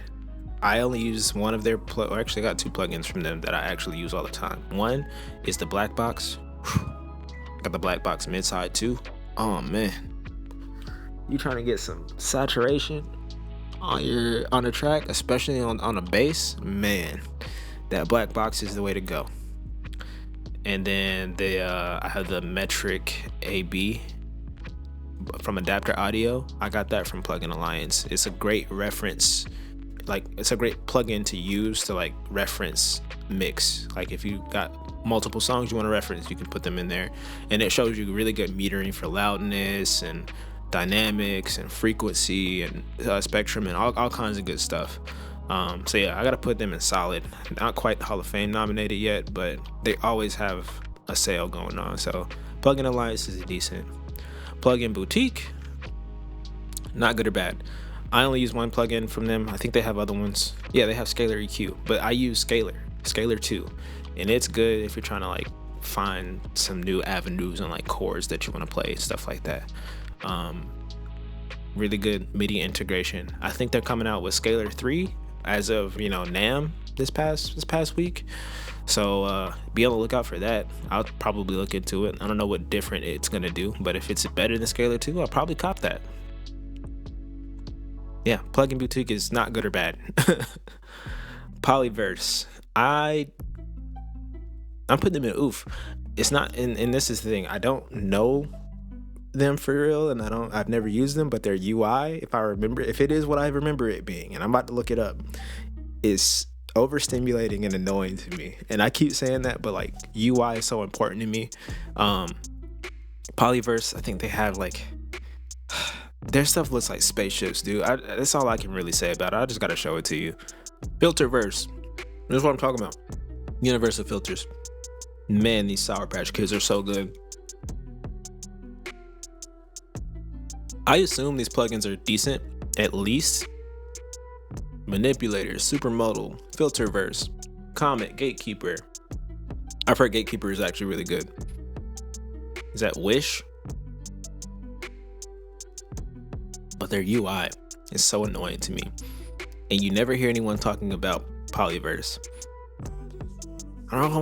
I only use one of their or actually got two plugins from them that I actually use all the time. One is the Black Box. Got the Black Box mid-side too. Oh man, you trying to get some saturation on a track, especially on a bass, man, that Black Box is the way to go. And then I have the Metric AB from Adapter Audio. I got that from Plugin Alliance. It's a great reference, like it's a great plugin to use to like reference mix. Like if you got multiple songs you want to reference, you can put them in there, and it shows you really good metering for loudness and dynamics and frequency and spectrum and all kinds of good stuff. So yeah, I gotta put them in solid. Not quite Hall of Fame nominated yet, but they always have a sale going on. So Plugin Alliance is decent. Plugin Boutique, not good or bad. I only use one plugin from them. I think they have other ones. Yeah, they have Scalar EQ, but I use Scalar 2, and it's good if you're trying to like find some new avenues and like chords that you want to play, stuff like that. Really good MIDI integration. I think they're coming out with Scalar 3 as of NAMM this past week. So be on the lookout for that. I'll probably look into it. I don't know what different it's gonna do, but if it's better than Scalar 2, I'll probably cop that. Yeah, Plugin Boutique is not good or bad. Polyverse, I'm putting them in oof. It's not, and this is the thing, I don't know them for real, and I've never used them, but their UI, if it is what I remember it being, and I'm about to look it up, is overstimulating and annoying to me. And I keep saying that, but like UI is so important to me. Polyverse, I think they have like their stuff looks like spaceships, dude. That's all I can really say about it. I just gotta show it to you. Filterverse, this is what I'm talking about. Universal filters. Man, these Sour Patch Kids are so good. I assume these plugins are decent, at least. Manipulator, Supermodal, Filterverse, Comet, Gatekeeper. I've heard Gatekeeper is actually really good. Is that Wish? But their UI is so annoying to me. And you never hear anyone talking about Polyverse. I don't know if I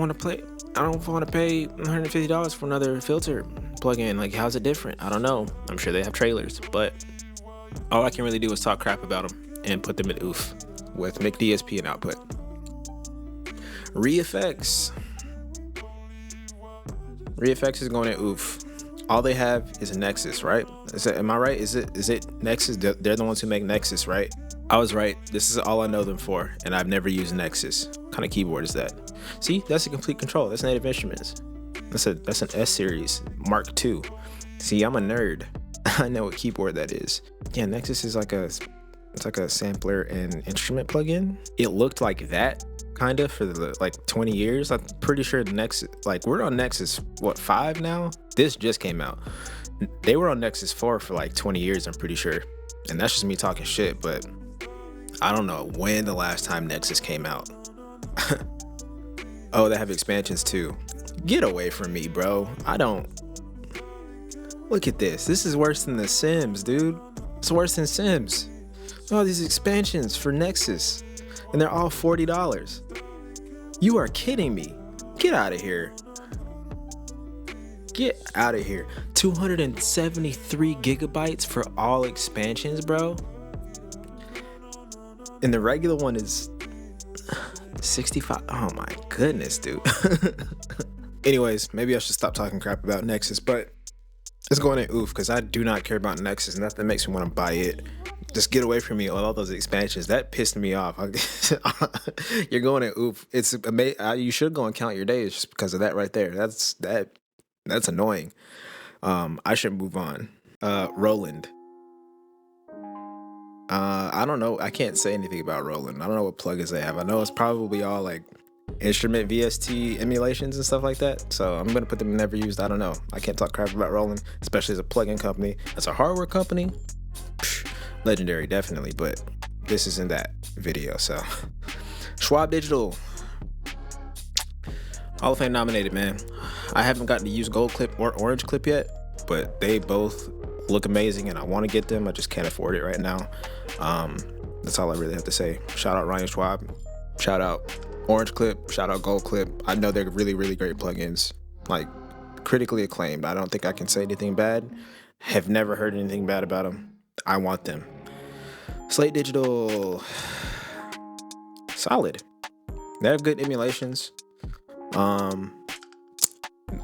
want to pay $150 for another filter plugin. Like, how's it different? I don't know. I'm sure they have trailers, but all I can really do is talk crap about them and put them in oof with McDSP and output. ReFX is going in oof. All they have is a Nexus, right? Am I right? Is it Nexus? They're the ones who make Nexus, right? I was right. This is all I know them for, and I've never used Nexus. What kind of keyboard is that? See, that's a Complete Control. That's Native Instruments. That's an S series Mark II. See, I'm a nerd. I know what keyboard that is. Yeah, Nexus is like a sampler and instrument plugin. It looked like that kind of for the like 20 years. I'm pretty sure the Nexus, like we're on Nexus 5 now. This just came out. They were on Nexus 4 for like 20 years, I'm pretty sure. And that's just me talking shit, but I don't know when the last time Nexus came out. Oh, they have expansions too. Get away from me, bro. I don't. Look at this. This is worse than The Sims, dude. It's worse than Sims. All these expansions for Nexus, and they're all $40. You are kidding me. Get out of here. Get out of here. 273 gigabytes for all expansions, bro. And the regular one is 65. Oh my goodness, dude. Anyways, maybe I should stop talking crap about Nexus, but it's going in oof because I do not care about Nexus, and that makes me want to buy it. Just get away from me on all those expansions. That pissed me off. You're going in oof. It's amazing. You should go and count your days just because of that right there. That's annoying. I should move on. Roland. I don't know. I can't say anything about Roland. I don't know what plugins they have. I know it's probably all like instrument VST emulations and stuff like that. So I'm gonna put them in never used. I don't know. I can't talk crap about Roland, especially as a plugin company. As a hardware company, legendary, definitely. But this isn't that video. So Schwab Digital, Hall of Fame nominated, man. I haven't gotten to use Gold Clip or Orange Clip yet, but they both look amazing and I want to get them. I just can't afford it right now. That's all I really have to say. Shout out Ryan Schwab. Shout out Orange Clip. Shout out Gold Clip. I know they're really, really great plugins. Like, critically acclaimed. I don't think I can say anything bad. Have never heard anything bad about them. I want them. Slate Digital. Solid. They have good emulations. I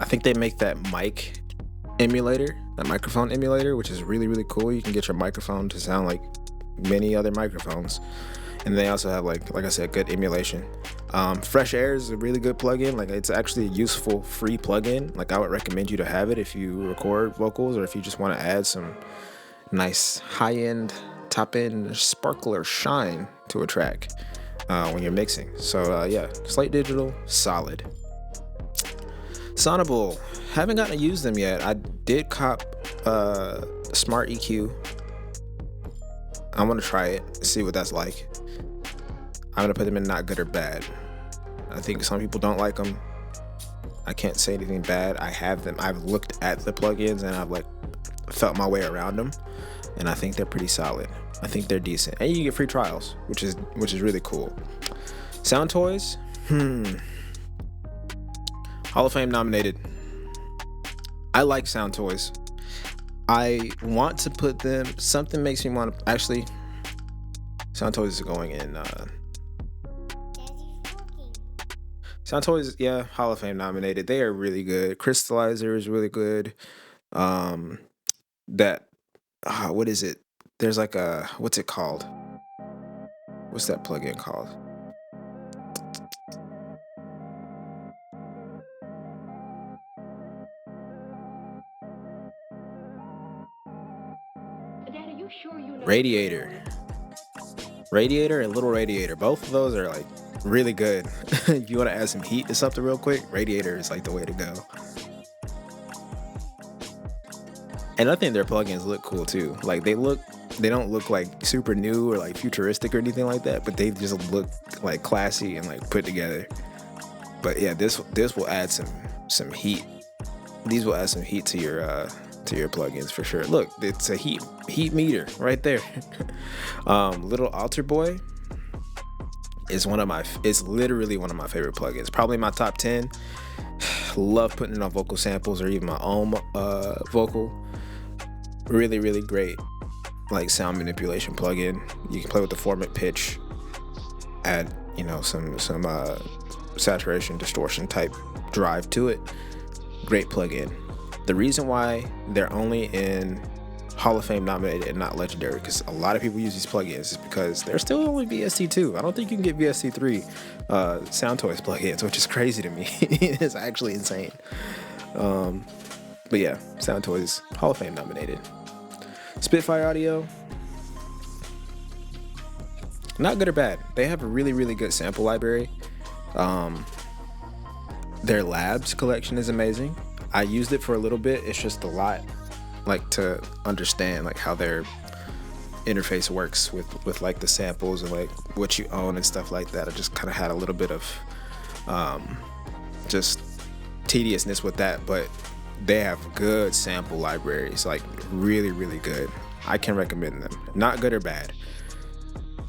think they make that mic emulator, that microphone emulator, which is really, really cool. You can get your microphone to sound like many other microphones. And they also have like I said, good emulation. Fresh Air is a really good plugin. Like, it's actually a useful free plugin. Like, I would recommend you to have it if you record vocals or if you just want to add some nice high-end, top-end sparkle or shine to a track when you're mixing. So yeah, Slate Digital, solid. Sonable, haven't gotten to use them yet. I did cop Smart EQ. I want to try it, see what that's like. I'm gonna put them in not good or bad. I think some people don't like them. I can't say anything bad. I have them. I've looked at the plugins and I've like felt my way around them, and I think they're pretty solid. I think they're decent, and you get free trials, which is really cool. Sound Toys, Hall of Fame nominated. I like Sound Toys. I want to put them. Something makes me want to actually. Sound Toys is going in. Sound Toys, yeah, Hall of Fame nominated. They are really good. Crystallizer is really good. What is it? There's like what's it called? What's that plugin called? Dad, are you sure you know? Radiator and Little Radiator. Both of those are like really good. If you want to add some heat to something real quick, Radiator is like the way to go. And I think their plugins look cool too. Like, they don't look like super new or like futuristic or anything like that, but they just look like classy and like put together. But yeah, this will add some heat. These will add some heat to your plugins for sure. Look, it's a heat meter right there. Little Altar Boy is literally one of my favorite plugins. Probably my top 10. Love putting it on vocal samples or even my own vocal. Really, really great. like sound manipulation plugin. You can play with the format, pitch, add some saturation, distortion type drive to it. Great plugin. The reason why they're only in Hall of Fame nominated and not legendary, because a lot of people use these plugins, is because they're still only VST2. I don't think you can get VST3 Soundtoys plugins, which is crazy to me. It's actually insane. But yeah, Soundtoys Hall of Fame nominated. Spitfire Audio, not good or bad. They have a really, really good sample library. Their labs collection is amazing. I used it for a little bit. It's just a lot, like, to understand like how their interface works with like the samples and like what you own and stuff like that. I just kind of had a little bit of just tediousness with that, but they have good sample libraries, like really, really good. I can recommend them. Not good or bad.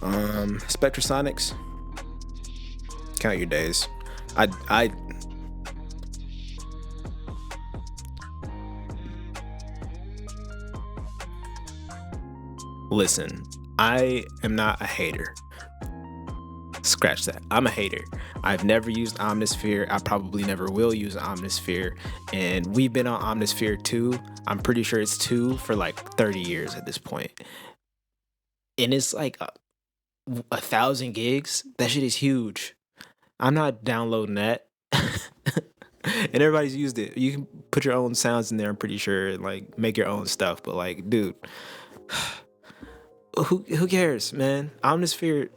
Spectrasonics, count your days. I listen, I am not a hater. Scratch that. I'm a hater. I've never used Omnisphere. I probably never will use Omnisphere. And we've been on Omnisphere 2. I'm pretty sure it's 2 for like 30 years at this point. And it's like 1,000 gigs. That shit is huge. I'm not downloading that. And everybody's used it. You can put your own sounds in there, I'm pretty sure, and like make your own stuff. But like, dude, who cares, man? Omnisphere,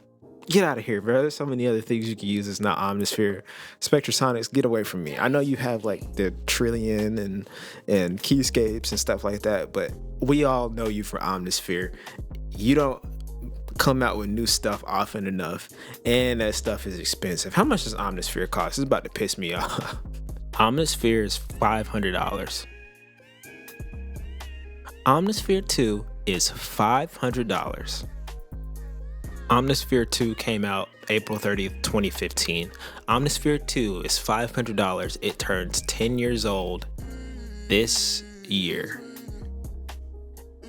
get out of here, bro. There's so many other things you can use that's not Omnisphere. Spectrasonics, get away from me. I know you have like the Trillion and Keyscapes and stuff like that, but we all know you for Omnisphere. You don't come out with new stuff often enough, and that stuff is expensive. How much does Omnisphere cost? It's about to piss me off. Omnisphere is $500. Omnisphere 2 is $500. Omnisphere 2 came out April 30th, 2015. Omnisphere 2 is $500. It turns 10 years old this year.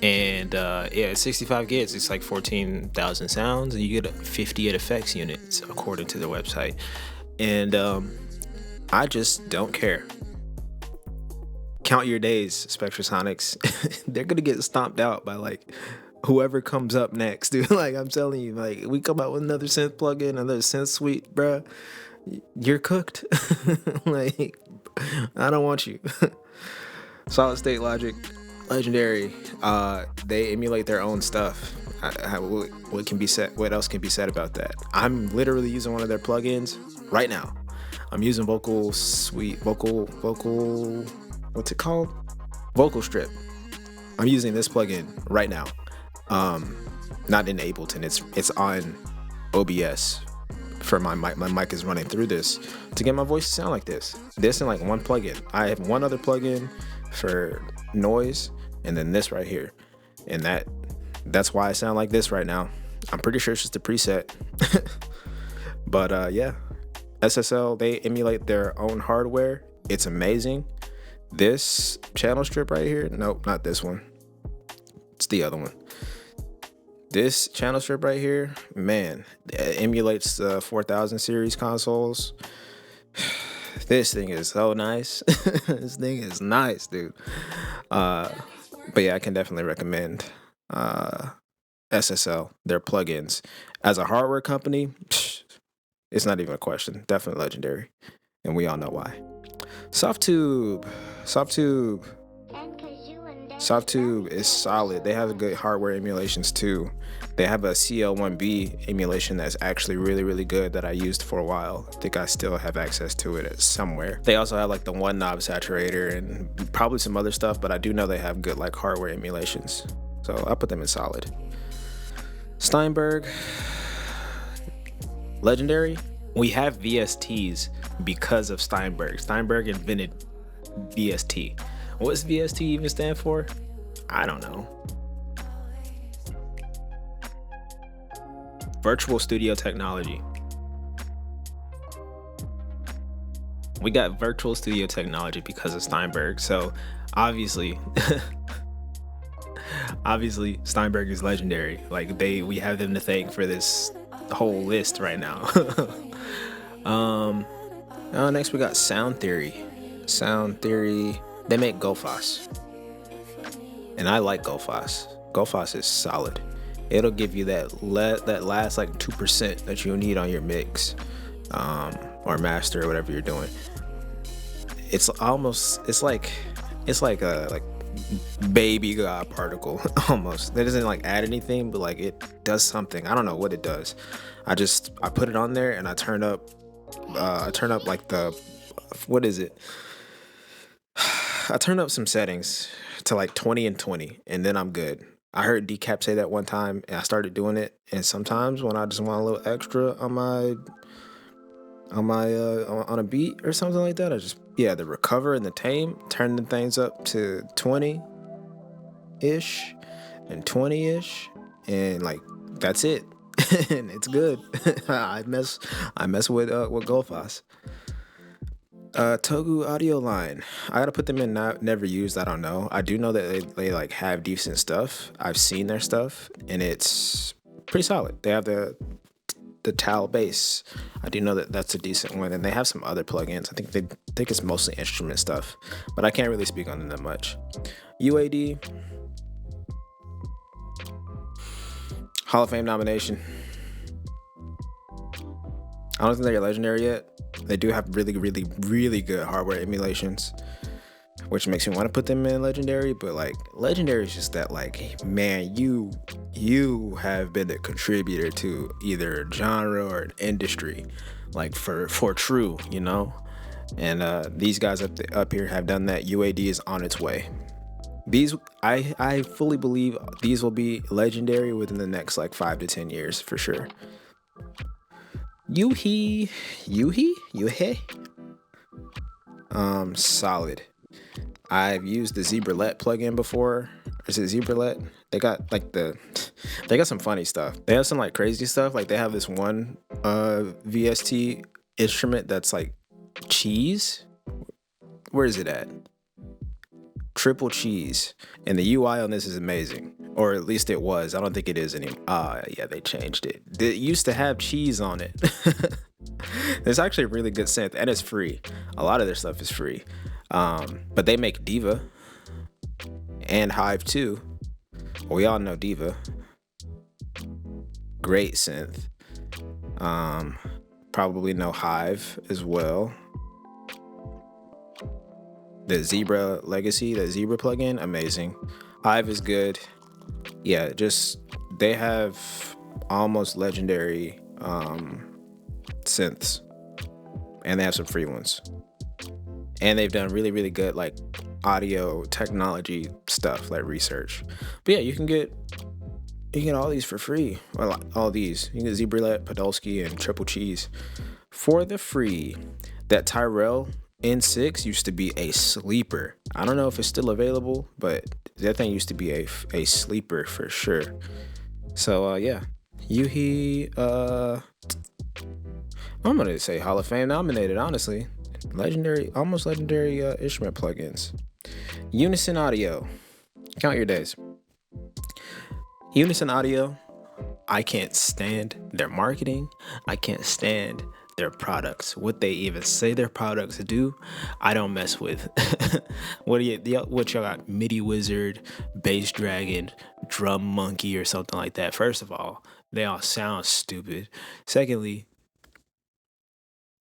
And yeah, 65 gigs. It's like 14,000 sounds, and you get 58 effects units according to the website. And I just don't care. Count your days, Spectrasonics. They're gonna get stomped out by like whoever comes up next, dude. Like, I'm telling you, like, we come out with another synth plugin, another synth suite, bruh, you're cooked. Like, I don't want you. Solid State Logic, legendary. They emulate their own stuff. What can be said? What else can be said about that? I'm literally using one of their plugins right now. I'm using Vocal Suite, vocal. What's it called? Vocal Strip. I'm using this plugin right now. Not in Ableton. It's on OBS for my mic. My mic is running through this to get my voice to sound like this. This and like one plugin. I have one other plugin for noise, and then this right here, and that's why I sound like this right now. I'm pretty sure it's just a preset. But yeah, SSL, they emulate their own hardware. It's amazing. This channel strip right here, nope, not this one. It's the other one. This channel strip right here, man, it emulates the 4000 series consoles. This thing is so nice. This thing is nice, dude. But yeah, I can definitely recommend SSL, their plugins. As a hardware company, it's not even a question. Definitely legendary. And we all know why. Softube is solid. They have good hardware emulations too. They have a CL1B emulation that's actually really, really good that I used for a while. I think I still have access to it somewhere. They also have like the one knob saturator and probably some other stuff, but I do know they have good like hardware emulations. So I put them in solid. Steinberg, legendary. We have VSTs because of Steinberg. Steinberg invented VST. What's VST even stand for? I don't know. Virtual Studio Technology. We got Virtual Studio Technology because of Steinberg. So obviously, Obviously, Steinberg is legendary. Like we have them to thank for this whole list right now. Next we got Sound Theory. Sound Theory. They make GoFos, and I like GoFos. GoFos is solid. It'll give you that last like 2% that you'll need on your mix, or master or whatever you're doing. It's like a baby God particle almost. That doesn't like add anything, but like it does something. I don't know what it does. I put it on there and I turn up like what is it? I turn up some settings to like 20 and 20, and then I'm good. I heard Decap say that one time, and I started doing it. And sometimes when I just want a little extra on a beat or something like that, the recover and the tame, turn the things up to 20-ish and 20-ish, and like that's it. And it's good. I mess with GoFos. Togu Audio Line. I gotta put them in. Never used. I don't know. I do know that they like have decent stuff. I've seen their stuff, and it's pretty solid. They have the Tal bass. I do know that that's a decent one, and they have some other plugins. I think it's mostly instrument stuff, but I can't really speak on them that much. UAD Hall of Fame nomination. I don't think they're legendary yet. They do have really, really, really good hardware emulations, which makes me want to put them in legendary. But like legendary is just that, like, man, you have been a contributor to either a genre or an industry, like for true, you know. And these guys up here have done that. UAD is on its way. These I fully believe these will be legendary within the next like 5 to 10 years for sure. Yuhi, solid. I've used the Zebralet plugin before. Is it Zebralet? They got some funny stuff. They have some like crazy stuff. Like they have this one VST instrument that's like cheese. Where is it at? Triple cheese. And the UI on this is amazing. Or at least it was. I don't think it is anymore. Yeah, they changed it. It used to have cheese on it. It's actually a really good synth, and it's free. A lot of their stuff is free. But they make Diva and Hive too. We all know Diva. Great synth. Probably know Hive as well. The Zebra Legacy, the Zebra plugin, amazing. Hive is good. Yeah, just they have almost legendary synths, and they have some free ones, and they've done really, really good like audio technology stuff, like research. But yeah, you can get all these for free. Well, all these you can get Zebralet, Podolsky, and Triple Cheese for the free. That Tyrell N6 used to be a sleeper. I don't know if it's still available, but that thing used to be a sleeper for sure. So yeah, Yuhi. I'm gonna say Hall of Fame nominated. Honestly, almost legendary instrument plugins. Unison Audio. Count your days. Unison Audio. I can't stand their marketing. I can't stand their products, what they even say their products do. I don't mess with. What y'all got? MIDI Wizard, Bass Dragon, Drum Monkey, or something like that. First of all, they all sound stupid. Secondly,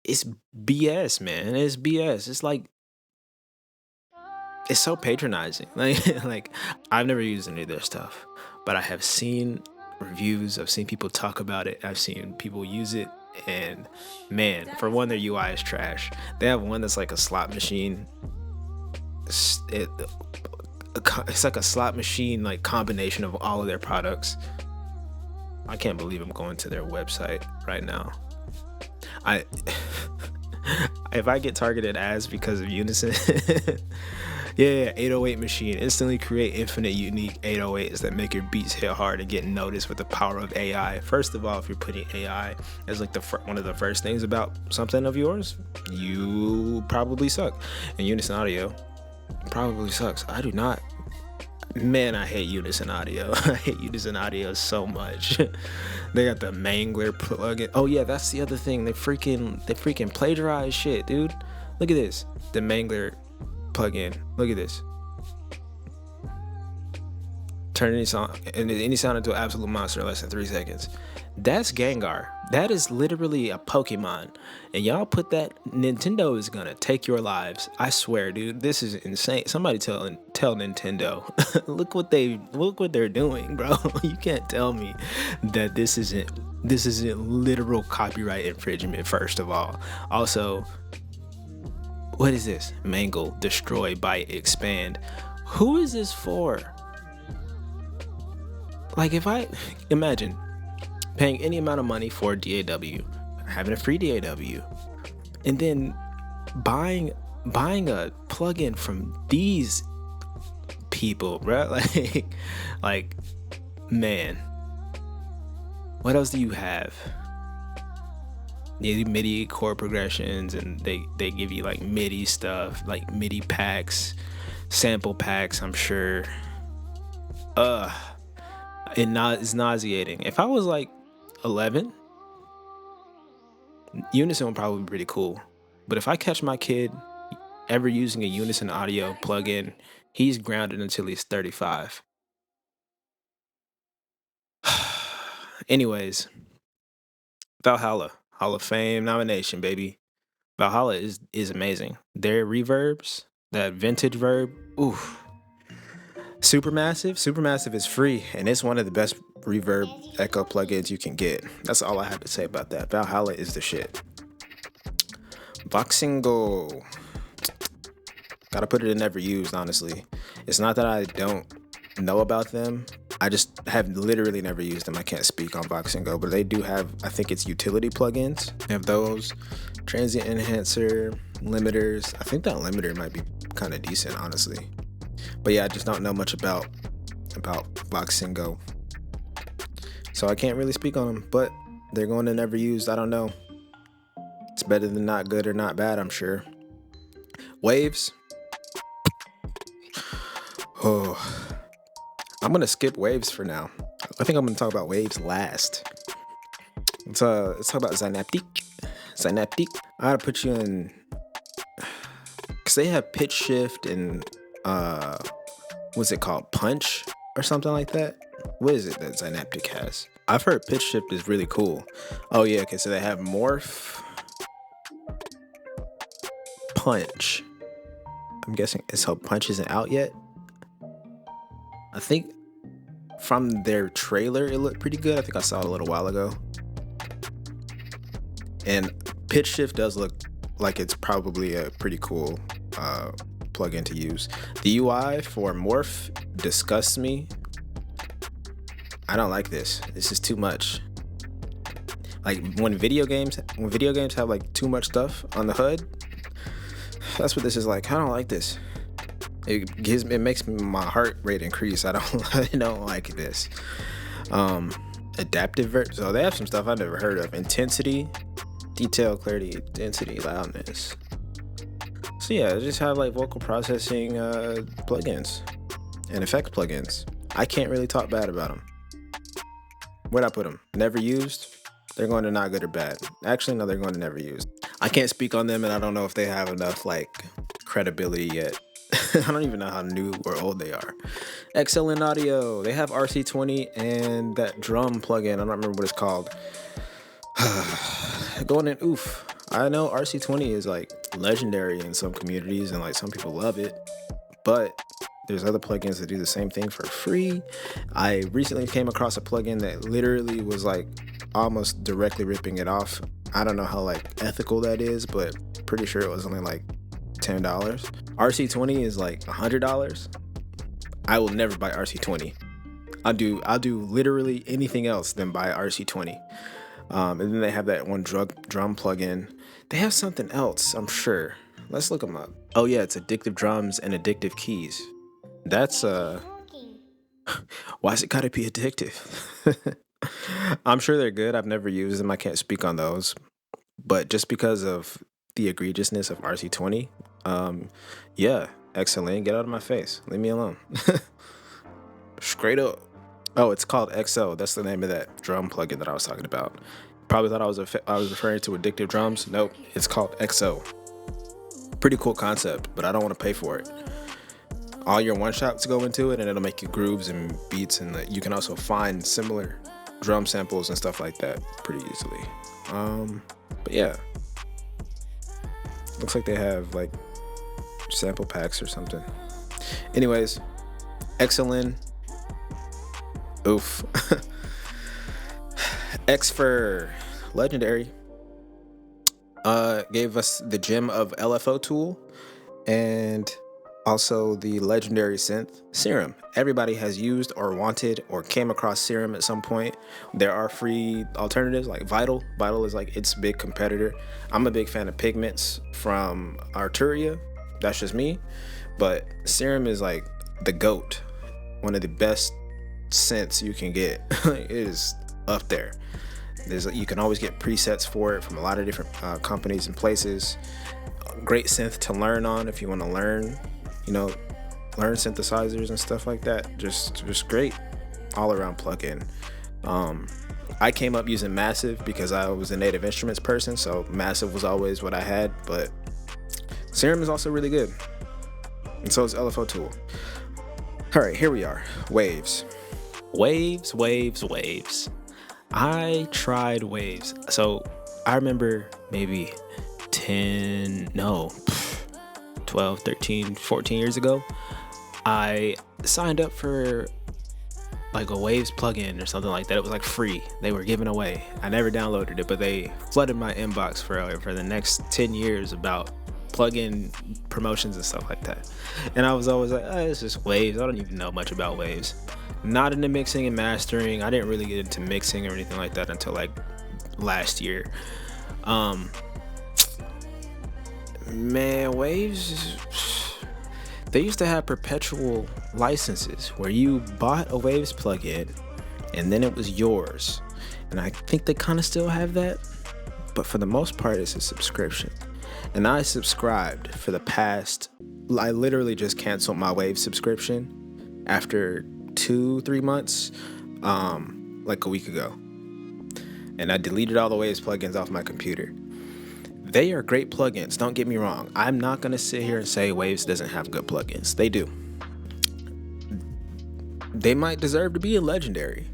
it's BS, man. It's BS. It's like it's so patronizing. Like I've never used any of their stuff, but I have seen reviews. I've seen people talk about it. I've seen people use it. And man, for one, their UI is trash. They have one that's like a slot machine. It's like a slot machine, like combination of all of their products. I can't believe I'm going to their website right now. If I get targeted ads because of Unison, yeah, 808 machine. Instantly create infinite unique 808s that make your beats hit hard and get noticed with the power of AI. First of all, if you're putting AI as like one of the first things about something of yours, you probably suck. And Unison Audio probably sucks. Man, I hate Unison Audio. I hate Unison Audio so much. They got the Mangler plugin. Oh yeah, that's the other thing. They freaking plagiarize shit, dude. Look at this. The Mangler plugin. Look at this. Turn any sound into an absolute monster in less than 3 seconds. That's Gengar. That is literally a Pokemon. And y'all put that, Nintendo is gonna take your lives. I swear, dude. This is insane. Somebody tell Nintendo. look what they're doing, bro. You can't tell me that this isn't literal copyright infringement, first of all. Also, what is this? Mangle, destroy, bite, expand. Who is this for? Like, if I imagine paying any amount of money for DAW, having a free DAW, and then buying a plugin from these people, bro. Like, man, what else do you have? Yeah, MIDI chord progressions, and they give you like MIDI stuff, like MIDI packs, sample packs, I'm sure. It's nauseating. If I was like 11, Unison would probably be pretty cool. But if I catch my kid ever using a Unison Audio plugin, he's grounded until he's 35. Anyways, Valhalla, Hall of Fame nomination, baby. Valhalla is amazing. Their reverbs, that vintage verb, oof. Supermassive is free, and it's one of the best reverb echo plugins you can get. That's all I have to say about that. Valhalla is the shit. Voxingo. Gotta put it in never used, honestly. It's not that I don't know about them. I just have literally never used them. I can't speak on Voxingo, but they do have, I think it's utility plugins. They have those. Transient enhancer, limiters. I think that limiter might be kind of decent, honestly. But yeah, I just don't know much about Voxingo. So I can't really speak on them, but they're going to never used. I don't know. It's better than not good or not bad, I'm sure. Waves. Oh, I'm going to skip waves for now. I think I'm going to talk about waves last. Let's talk about Zynaptic. I gotta put you in, because they have pitch shift and what's it called, punch or something like that. What is it that Zynaptic has? I've heard pitch shift is really cool. Oh yeah, okay, so they have morph, punch. I'm guessing so punch isn't out yet. I think from their trailer it looked pretty good. I think I saw it a little while ago. And pitch shift does look like it's probably a pretty cool plugin to use. The UI for morph disgusts me. I don't like this. This is too much. Like when video games have like too much stuff on the HUD, that's what this is like. I don't like this. It makes my heart rate increase. I don't like this. Adaptive so they have some stuff I've never heard of. Intensity, detail, clarity, density, loudness. So yeah, I just have like vocal processing plugins and effects plugins. I can't really talk bad about them. Where'd I put them? Never used? They're going to not good or bad. Actually, no, they're going to never used. I can't speak on them, and I don't know if they have enough like credibility yet. I don't even know how new or old they are. XLN Audio. They have RC20 and that drum plugin. I don't remember what it's called. Going in oof. I know RC20 is like legendary in some communities and like some people love it, but there's other plugins that do the same thing for free. I recently came across a plugin that literally was like almost directly ripping it off. I don't know how like ethical that is, but pretty sure it was only like $10. RC20 is like $100. I will never buy RC20. I'll do literally anything else than buy RC20. And then they have that one drum plugin. They have something else, I'm sure. Let's look them up. Oh yeah, it's Addictive Drums and Addictive Keys. That's why's it gotta be addictive? I'm sure they're good. I've never used them. I can't speak on those. But just because of the egregiousness of RC20, yeah, excellent. Get out of my face. Leave me alone. Straight up. Oh, it's called XO. That's the name of that drum plugin that I was talking about. Probably thought I was referring to Addictive Drums. Nope, it's called XO. Pretty cool concept, but I don't want to pay for it. All your one shots go into it, and it'll make you grooves and beats, and you can also find similar drum samples and stuff like that pretty easily. But yeah, looks like they have like sample packs or something. Anyways, excellent. Oof. X for Legendary gave us the Gem of LFO tool and also the legendary synth Serum. Everybody has used or wanted or came across Serum at some point. There are free alternatives like Vital. Vital is like its big competitor. I'm a big fan of Pigments from Arturia. That's just me. But Serum is like the GOAT. One of the best synths you can get. It is up there. You can always get presets for it from a lot of different companies and places. Great synth to learn on if you want to learn synthesizers and stuff like that. Just great all around plugin. I came up using Massive because I was a Native Instruments person, so Massive was always what I had, but Serum is also really good, and so is LFO Tool. All right, here we are. Waves. I tried Waves. So I remember maybe 12, 13, 14 years ago, I signed up for like a Waves plugin or something like that. It was like free. They were giving away. I never downloaded it, but they flooded my inbox for the next 10 years about plugin promotions and stuff like that. And I was always like, it's just Waves. I don't even know much about Waves. Not into mixing and mastering. I didn't really get into mixing or anything like that until like last year. Man, Waves, they used to have perpetual licenses where you bought a Waves plugin and then it was yours. And I think they kind of still have that, but for the most part, it's a subscription. And I subscribed for the past, I literally just canceled my Waves subscription after 2-3 months, like a week ago. And I deleted all the Waves plugins off my computer. They are great plugins, don't get me wrong. I'm not going to sit here and say Waves doesn't have good plugins. They do. They might deserve to be a legendary,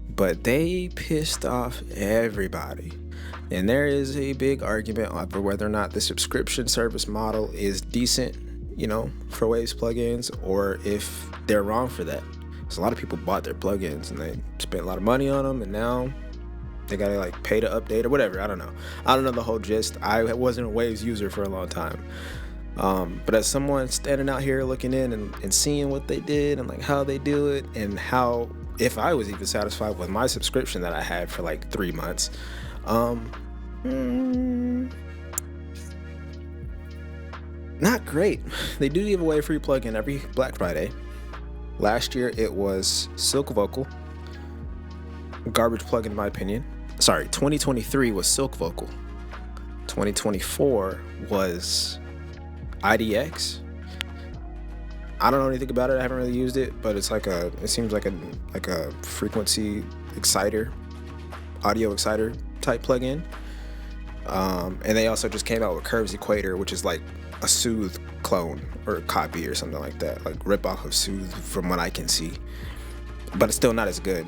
but they pissed off everybody. And there is a big argument over whether or not the subscription service model is decent, for Waves plugins, or if they're wrong for that. So a lot of people bought their plugins and they spent a lot of money on them, and now they gotta like pay to update or whatever. I don't know the whole gist. I wasn't a Waves user for a long time. But as someone standing out here looking in and seeing what they did and like how they do it, and how, if I was even satisfied with my subscription that I had for like 3 months, not great. They do give away a free plugin every Black Friday. Last year it was Silk Vocal. Garbage plugin in my opinion. Sorry, 2023 was Silk Vocal. 2024 was IDX. I don't know anything about it. I haven't really used it, but it seems like a frequency exciter, audio exciter type plugin. And they also just came out with Curves Equator, which is like a Soothe clone or copy or something like that, like rip off of Soothe from what I can see, but it's still not as good.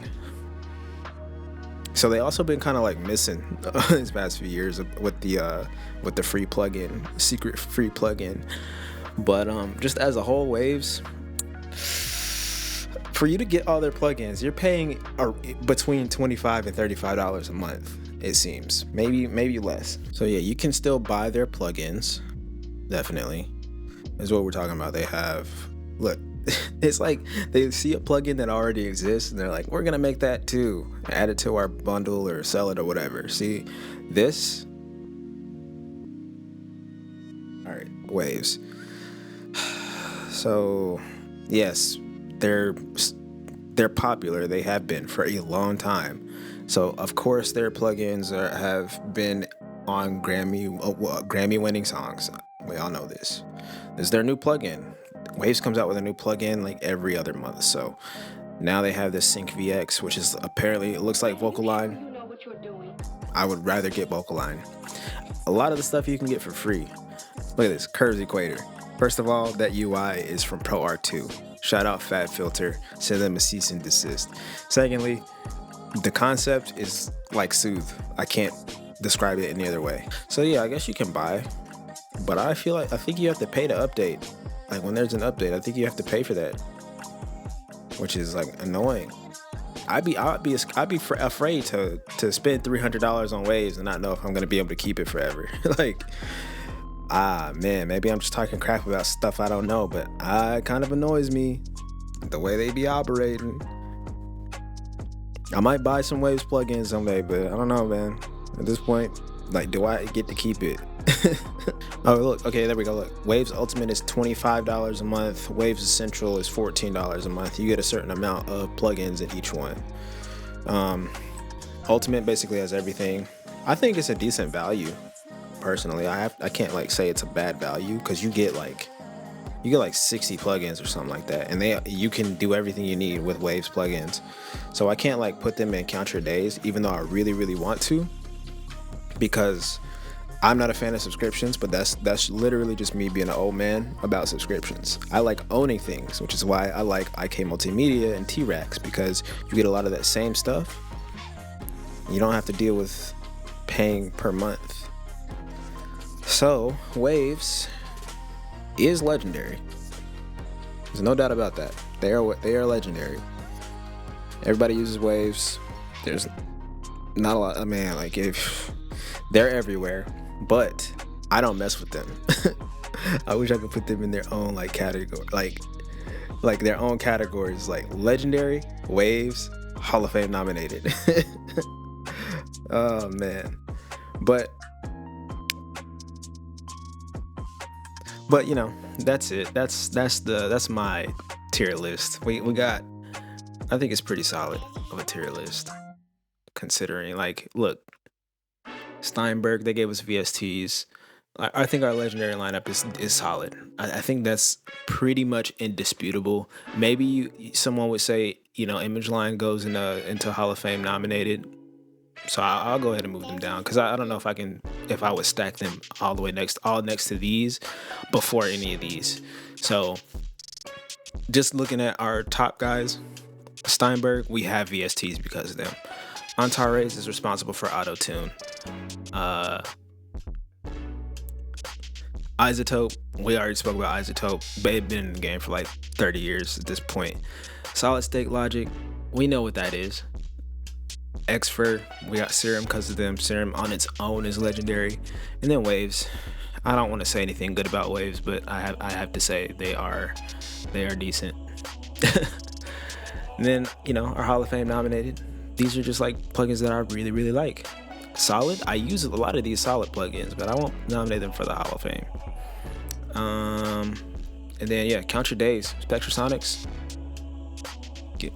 So they also been kind of like missing these past few years with the free plugin, secret free plugin. But just as a whole, Waves, for you to get all their plugins, you're paying between $25 and $35 a month. It seems maybe less. So yeah, you can still buy their plugins. Definitely is what we're talking about. They have, look, it's like they see a plugin that already exists and they're like, we're gonna make that too, add it to our bundle or sell it or whatever. See this? All right, Waves. So yes, they're popular. They have been for a long time. So of course their plugins have been on Grammy winning songs. We all know this. This is their new plugin. Waves comes out with a new plugin like every other month. So now they have this Sync VX, which is apparently, it looks like Vocal Line. You know what you're doing. I would rather get Vocal Line. A lot of the stuff you can get for free. Look at this, Curves Equator. First of all, that UI is from Pro R2. Shout out Fat Filter. Send them a cease and desist. Secondly, the concept is like Soothe. I can't describe it any other way. So yeah, I guess you can buy, but I think you have to pay to update. Like when there's an update, I think you have to pay for that, which is like annoying. I'd be afraid to spend $300 on Waves and not know if I'm gonna be able to keep it forever. Like, man, maybe I'm just talking crap about stuff I don't know, but it kind of annoys me the way they be operating. I might buy some Waves plugins someday, but I don't know, man. At this point, like, do I get to keep it? Oh, look, okay, there we go. Look, Waves Ultimate is $25 a month. Waves Essential is $14 a month. You get a certain amount of plugins in each one. Ultimate basically has everything. I think it's a decent value, personally. I can't like say it's a bad value, because you get like 60 plugins or something like that, and you can do everything you need with Waves plugins. So I can't like put them in Count Your Days, even though I really, really want to, because I'm not a fan of subscriptions, but that's literally just me being an old man about subscriptions. I like owning things, which is why I like IK Multimedia and T-Rax, because you get a lot of that same stuff. You don't have to deal with paying per month. So Waves is legendary. There's no doubt about that. They are legendary. Everybody uses Waves. There's not a lot. I mean, like, if they're everywhere, but I don't mess with them. I wish I could put them in their own like category, like their own categories, like legendary, Waves, Hall of Fame nominated. Oh man, but you know, that's it. That's my tier list. We got, I think it's pretty solid of a tier list, considering, like, look, Steinberg, they gave us VSTs. I think our legendary lineup is solid. I think that's pretty much indisputable. Maybe someone would say, you know, Image Line goes into Hall of Fame nominated. So I'll go ahead and move them down, because I don't know if I would stack them all the way next to these before any of these. So just looking at our top guys, Steinberg, we have VSTs because of them. Antares is responsible for auto-tune. Isotope, we already spoke about Isotope. They've been in the game for like 30 years at this point. Solid State Logic, we know what that is. Xfer, we got Serum because of them. Serum on its own is legendary. And then Waves, I don't want to say anything good about Waves, but I have to say they are decent. And then, you know, our Hall of Fame nominated, these are just like plugins that I really, really like. Solid, I use a lot of these solid plugins, but I won't nominate them for the Hall of Fame. And then, yeah, Count Your Days, Spectrasonics,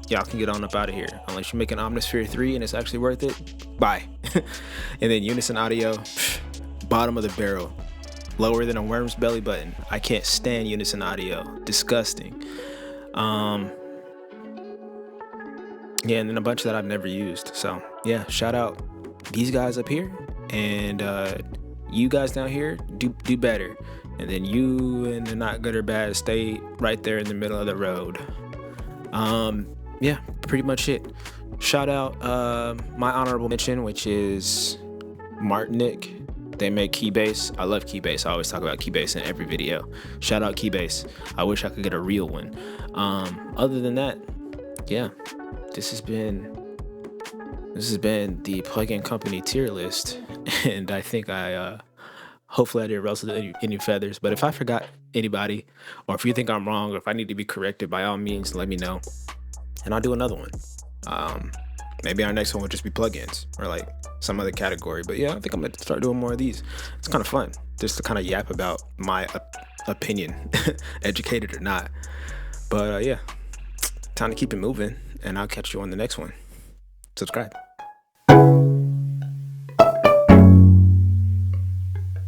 y'all can get on up out of here. Unless you make an Omnisphere 3 and it's actually worth it, bye. And then Unison Audio, bottom of the barrel, lower than a worm's belly button. I can't stand Unison Audio, disgusting. Yeah, and then a bunch that I've never used. So yeah, shout out these guys up here, and you guys down here, do better. And then you in the not good or bad, stay right there in the middle of the road. Yeah, pretty much it. Shout out my honorable mention, which is Martinic. They make Keybase. I love Keybase. I always talk about Keybase in every video. Shout out Keybase. I wish I could get a real one. Other than that, yeah, this has been the Plugin Company tier list, and I think hopefully I didn't rustle any feathers. But if I forgot anybody, or if you think I'm wrong, or if I need to be corrected, by all means, let me know, and I'll do another one. Maybe our next one will just be plugins or like some other category. But yeah, I think I'm gonna start doing more of these. It's kind of fun just to kind of yap about my opinion, educated or not. But yeah, time to keep it moving, and I'll catch you on the next one. Subscribe.